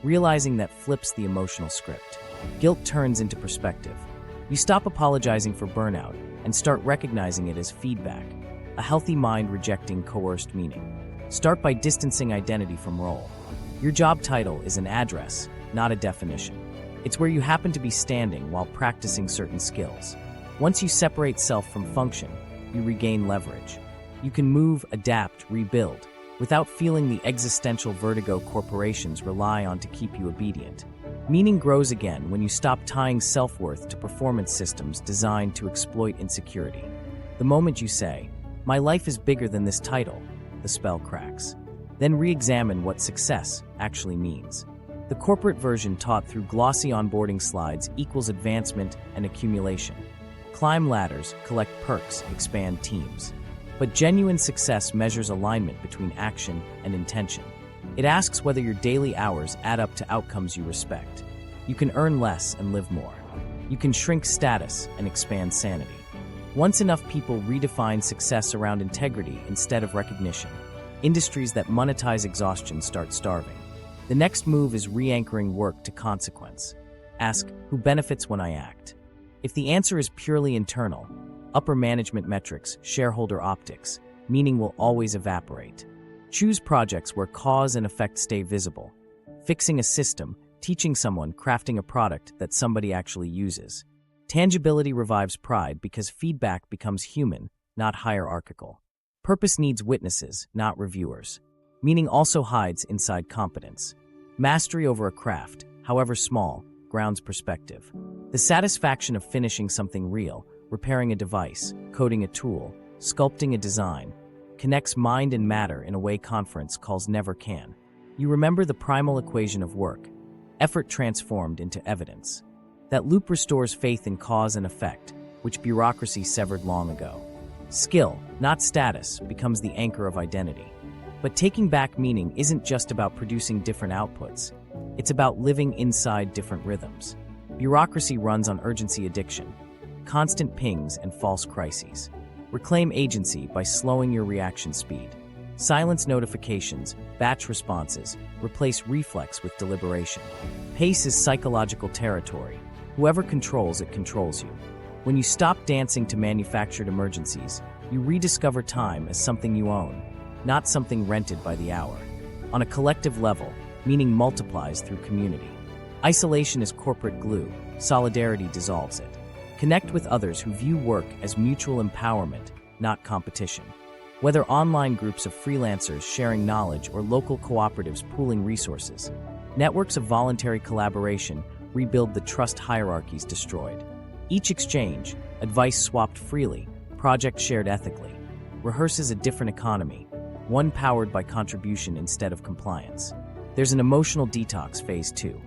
Realizing that flips the emotional script. Guilt turns into perspective. You stop apologizing for burnout and start recognizing it as feedback, a healthy mind rejecting coerced meaning. Start by distancing identity from role. Your job title is an address, not a definition. It's where you happen to be standing while practicing certain skills. Once you separate self from function, you regain leverage. You can move, adapt, rebuild, without feeling the existential vertigo corporations rely on to keep you obedient. Meaning grows again when you stop tying self-worth to performance systems designed to exploit insecurity. The moment you say, "My life is bigger than this title," the spell cracks. Then re-examine what success actually means. The corporate version taught through glossy onboarding slides equals advancement and accumulation. Climb ladders, collect perks, expand teams. But genuine success measures alignment between action and intention. It asks whether your daily hours add up to outcomes you respect. You can earn less and live more. You can shrink status and expand sanity. Once enough people redefine success around integrity instead of recognition, industries that monetize exhaustion start starving. The next move is re-anchoring work to consequence. Ask, who benefits when I act? If the answer is purely internal, upper management metrics, shareholder optics, meaning will always evaporate. Choose projects where cause and effect stay visible. Fixing a system, teaching someone, crafting a product that somebody actually uses. Tangibility revives pride because feedback becomes human, not hierarchical. Purpose needs witnesses, not reviewers. Meaning also hides inside competence. Mastery over a craft, however small, grounds perspective. The satisfaction of finishing something real, repairing a device, coding a tool, sculpting a design, connects mind and matter in a way conference calls never can. You remember the primal equation of work, effort transformed into evidence. That loop restores faith in cause and effect, which bureaucracy severed long ago. Skill, not status, becomes the anchor of identity. But taking back meaning isn't just about producing different outputs. It's about living inside different rhythms. Bureaucracy runs on urgency addiction, constant pings and false crises. Reclaim agency by slowing your reaction speed. Silence notifications, batch responses, replace reflex with deliberation. Pace is psychological territory. Whoever controls it controls you. When you stop dancing to manufactured emergencies, you rediscover time as something you own, not something rented by the hour. On a collective level, meaning multiplies through community. Isolation is corporate glue, solidarity dissolves it. Connect with others who view work as mutual empowerment, not competition. Whether online groups of freelancers sharing knowledge or local cooperatives pooling resources, networks of voluntary collaboration rebuild the trust hierarchies destroyed. Each exchange, advice swapped freely, project shared ethically, rehearses a different economy, one powered by contribution instead of compliance. There's an emotional detox phase too.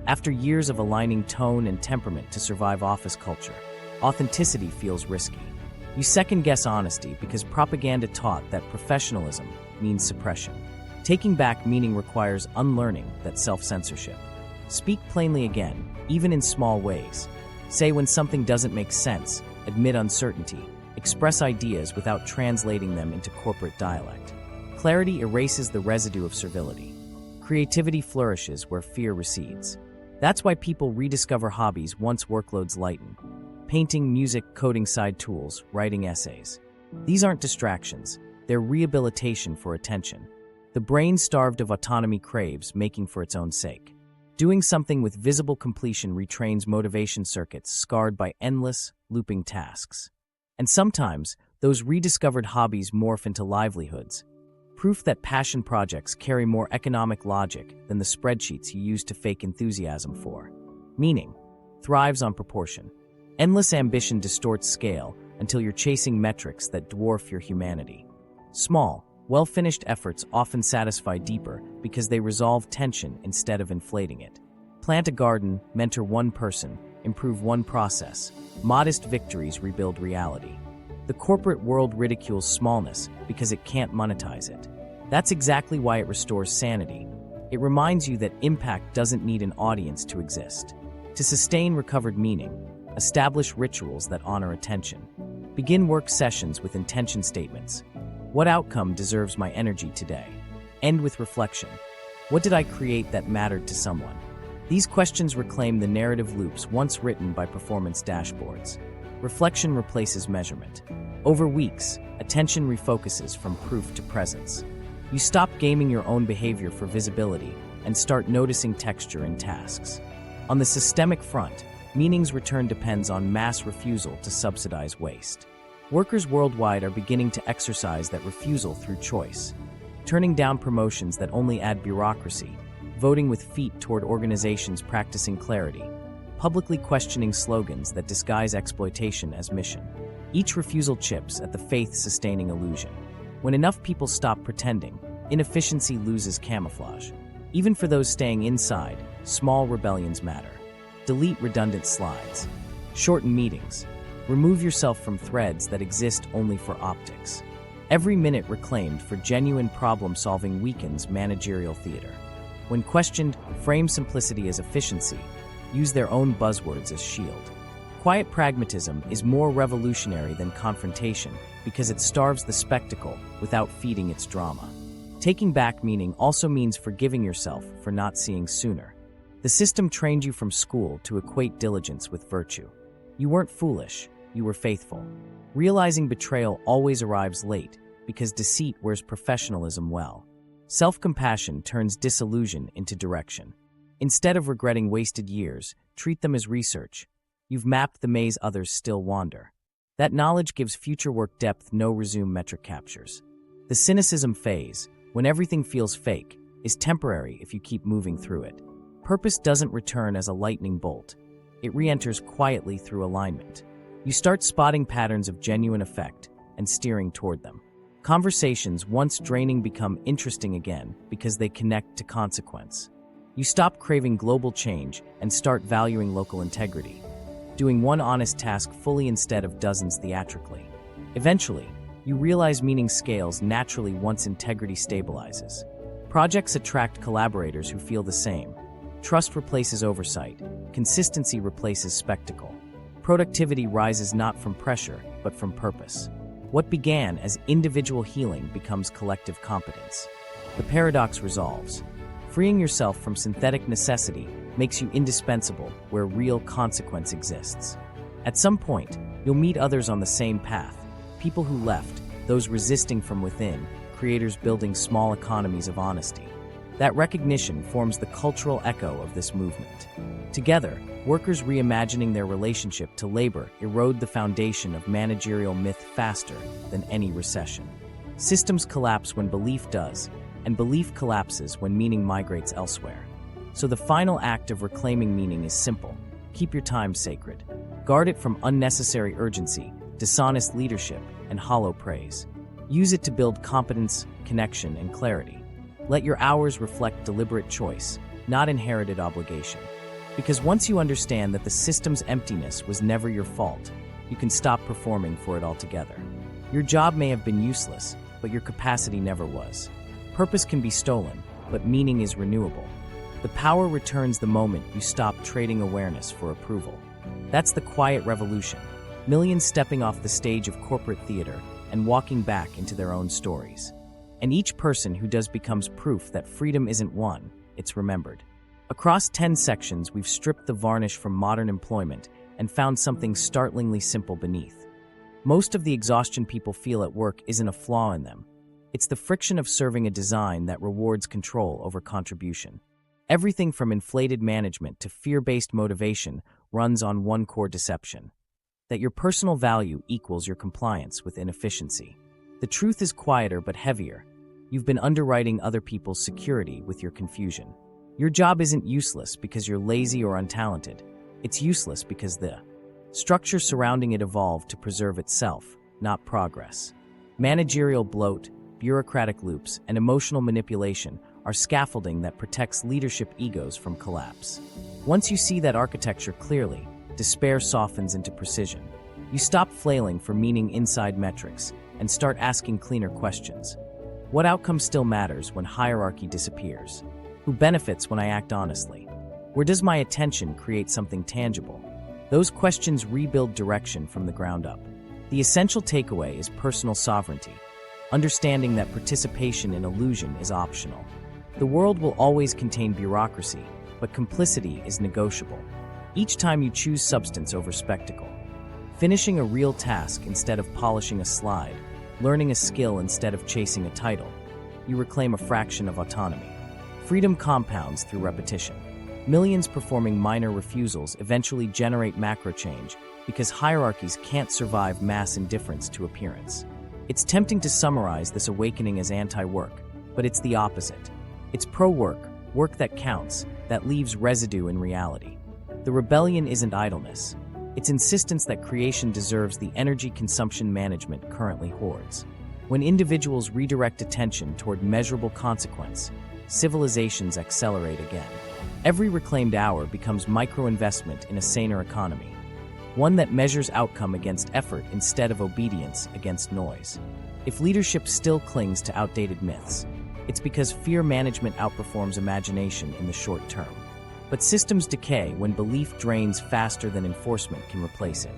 After years of aligning tone and temperament to survive office culture, authenticity feels risky. You second-guess honesty because propaganda taught that professionalism means suppression. Taking back meaning requires unlearning that self-censorship. Speak plainly again, even in small ways. Say when something doesn't make sense, admit uncertainty, express ideas without translating them into corporate dialect. Clarity erases the residue of servility. Creativity flourishes where fear recedes. That's why people rediscover hobbies once workloads lighten. Painting, music, coding side tools, writing essays. These aren't distractions, they're rehabilitation for attention. The brain starved of autonomy craves making for its own sake. Doing something with visible completion retrains motivation circuits scarred by endless, looping tasks. And sometimes, those rediscovered hobbies morph into livelihoods. Proof that passion projects carry more economic logic than the spreadsheets you use to fake enthusiasm for. Meaning thrives on proportion. Endless ambition distorts scale until you're chasing metrics that dwarf your humanity. Small, well-finished efforts often satisfy deeper because they resolve tension instead of inflating it. Plant a garden, mentor one person, improve one process. Modest victories rebuild reality. The corporate world ridicules smallness because it can't monetize it. That's exactly why it restores sanity. It reminds you that impact doesn't need an audience to exist. To sustain recovered meaning, establish rituals that honor attention. Begin work sessions with intention statements. What outcome deserves my energy today? End with reflection. What did I create that mattered to someone? These questions reclaim the narrative loops once written by performance dashboards. Reflection replaces measurement. Over weeks, attention refocuses from proof to presence. You stop gaming your own behavior for visibility and start noticing texture in tasks. On the systemic front, meaning's return depends on mass refusal to subsidize waste. Workers worldwide are beginning to exercise that refusal through choice, turning down promotions that only add bureaucracy, voting with feet toward organizations practicing clarity, publicly questioning slogans that disguise exploitation as mission. Each refusal chips at the faith-sustaining illusion. When enough people stop pretending, inefficiency loses camouflage. Even for those staying inside, small rebellions matter. Delete redundant slides. Shorten meetings. Remove yourself from threads that exist only for optics. Every minute reclaimed for genuine problem-solving weakens managerial theater. When questioned, frame simplicity as efficiency. Use their own buzzwords as shield. Quiet pragmatism is more revolutionary than confrontation because it starves the spectacle without feeding its drama. Taking back meaning also means forgiving yourself for not seeing sooner. The system trained you from school to equate diligence with virtue. You weren't foolish, you were faithful. Realizing betrayal always arrives late because deceit wears professionalism well. Self-compassion turns disillusion into direction. Instead of regretting wasted years, treat them as research. You've mapped the maze others still wander. That knowledge gives future work depth no resume metric captures. The cynicism phase, when everything feels fake, is temporary if you keep moving through it. Purpose doesn't return as a lightning bolt. It re-enters quietly through alignment. You start spotting patterns of genuine effect and steering toward them. Conversations once draining become interesting again because they connect to consequence. You stop craving global change and start valuing local integrity, doing one honest task fully instead of dozens theatrically. Eventually, you realize meaning scales naturally once integrity stabilizes. Projects attract collaborators who feel the same. Trust replaces oversight. Consistency replaces spectacle. Productivity rises not from pressure, but from purpose. What began as individual healing becomes collective competence. The paradox resolves. Freeing yourself from synthetic necessity makes you indispensable where real consequence exists. At some point, you'll meet others on the same path. People who left, those resisting from within, creators building small economies of honesty. That recognition forms the cultural echo of this movement. Together, workers reimagining their relationship to labor erode the foundation of managerial myth faster than any recession. Systems collapse when belief does, and belief collapses when meaning migrates elsewhere. So the final act of reclaiming meaning is simple. Keep your time sacred. Guard it from unnecessary urgency, dishonest leadership, and hollow praise. Use it to build competence, connection, and clarity. Let your hours reflect deliberate choice, not inherited obligation. Because once you understand that the system's emptiness was never your fault, you can stop performing for it altogether. Your job may have been useless, but your capacity never was. Purpose can be stolen, but meaning is renewable. The power returns the moment you stop trading awareness for approval. That's the quiet revolution. Millions stepping off the stage of corporate theater and walking back into their own stories. And each person who does becomes proof that freedom isn't won, it's remembered. Across 10 sections, we've stripped the varnish from modern employment and found something startlingly simple beneath. Most of the exhaustion people feel at work isn't a flaw in them. It's the friction of serving a design that rewards control over contribution. Everything from inflated management to fear-based motivation runs on one core deception: that your personal value equals your compliance with inefficiency. The truth is quieter but heavier. You've been underwriting other people's security with your confusion. Your job isn't useless because you're lazy or untalented. It's useless because the structure surrounding it evolved to preserve itself, not progress. Managerial bloat, bureaucratic loops, and emotional manipulation are scaffolding that protects leadership egos from collapse. Once you see that architecture clearly, despair softens into precision. You stop flailing for meaning inside metrics and start asking cleaner questions. What outcome still matters when hierarchy disappears? Who benefits when I act honestly? Where does my attention create something tangible? Those questions rebuild direction from the ground up. The essential takeaway is personal sovereignty, understanding that participation in illusion is optional. The world will always contain bureaucracy, but complicity is negotiable. Each time you choose substance over spectacle, finishing a real task instead of polishing a slide, learning a skill instead of chasing a title, you reclaim a fraction of autonomy. Freedom compounds through repetition. Millions performing minor refusals eventually generate macro change because hierarchies can't survive mass indifference to appearance. It's tempting to summarize this awakening as anti-work, but it's the opposite. It's pro-work, work that counts, that leaves residue in reality. The rebellion isn't idleness. It's insistence that creation deserves the energy consumption management currently hoards. When individuals redirect attention toward measurable consequence, civilizations accelerate again. Every reclaimed hour becomes micro-investment in a saner economy, one that measures outcome against effort instead of obedience against noise. If leadership still clings to outdated myths, it's because fear management outperforms imagination in the short term. But systems decay when belief drains faster than enforcement can replace it.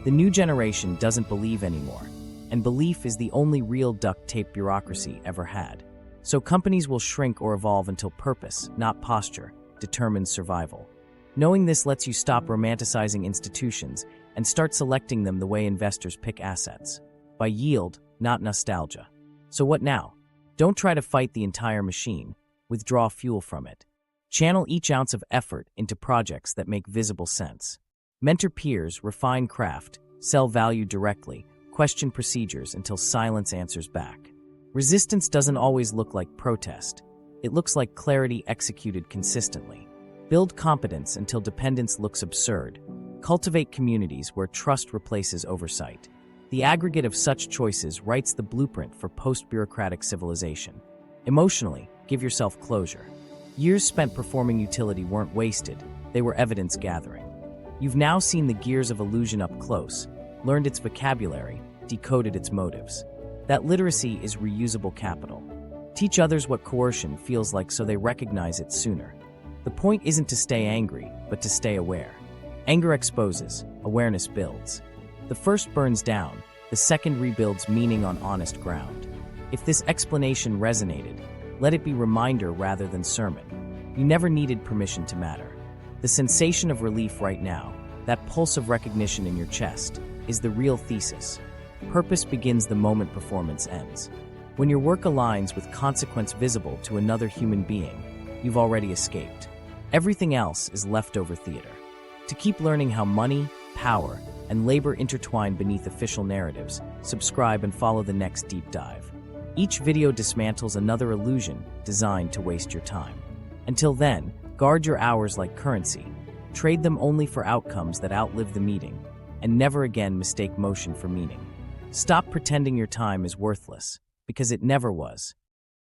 The new generation doesn't believe anymore, and belief is the only real duct-tape bureaucracy ever had. So companies will shrink or evolve until purpose, not posture, determines survival. Knowing this lets you stop romanticizing institutions and start selecting them the way investors pick assets, by yield, not nostalgia. So what now? Don't try to fight the entire machine. Withdraw fuel from it. Channel each ounce of effort into projects that make visible sense. Mentor peers, refine craft, sell value directly, question procedures until silence answers back. Resistance doesn't always look like protest. It looks like clarity executed consistently. Build competence until dependence looks absurd. Cultivate communities where trust replaces oversight. The aggregate of such choices writes the blueprint for post-bureaucratic civilization. Emotionally, give yourself closure. Years spent performing utility weren't wasted, they were evidence gathering. You've now seen the gears of illusion up close, learned its vocabulary, decoded its motives. That literacy is reusable capital. Teach others what coercion feels like so they recognize it sooner. The point isn't to stay angry, but to stay aware. Anger exposes, awareness builds. The first burns down, the second rebuilds meaning on honest ground. If this explanation resonated, let it be reminder rather than sermon. You never needed permission to matter. The sensation of relief right now, that pulse of recognition in your chest, is the real thesis. Purpose begins the moment performance ends. When your work aligns with consequence visible to another human being, you've already escaped. Everything else is leftover theater. To keep learning how money, power, and labor intertwine beneath official narratives, subscribe and follow the next deep dive. Each video dismantles another illusion designed to waste your time. Until then, guard your hours like currency. Trade them only for outcomes that outlive the meeting, and never again mistake motion for meaning. Stop pretending your time is worthless, because it never was.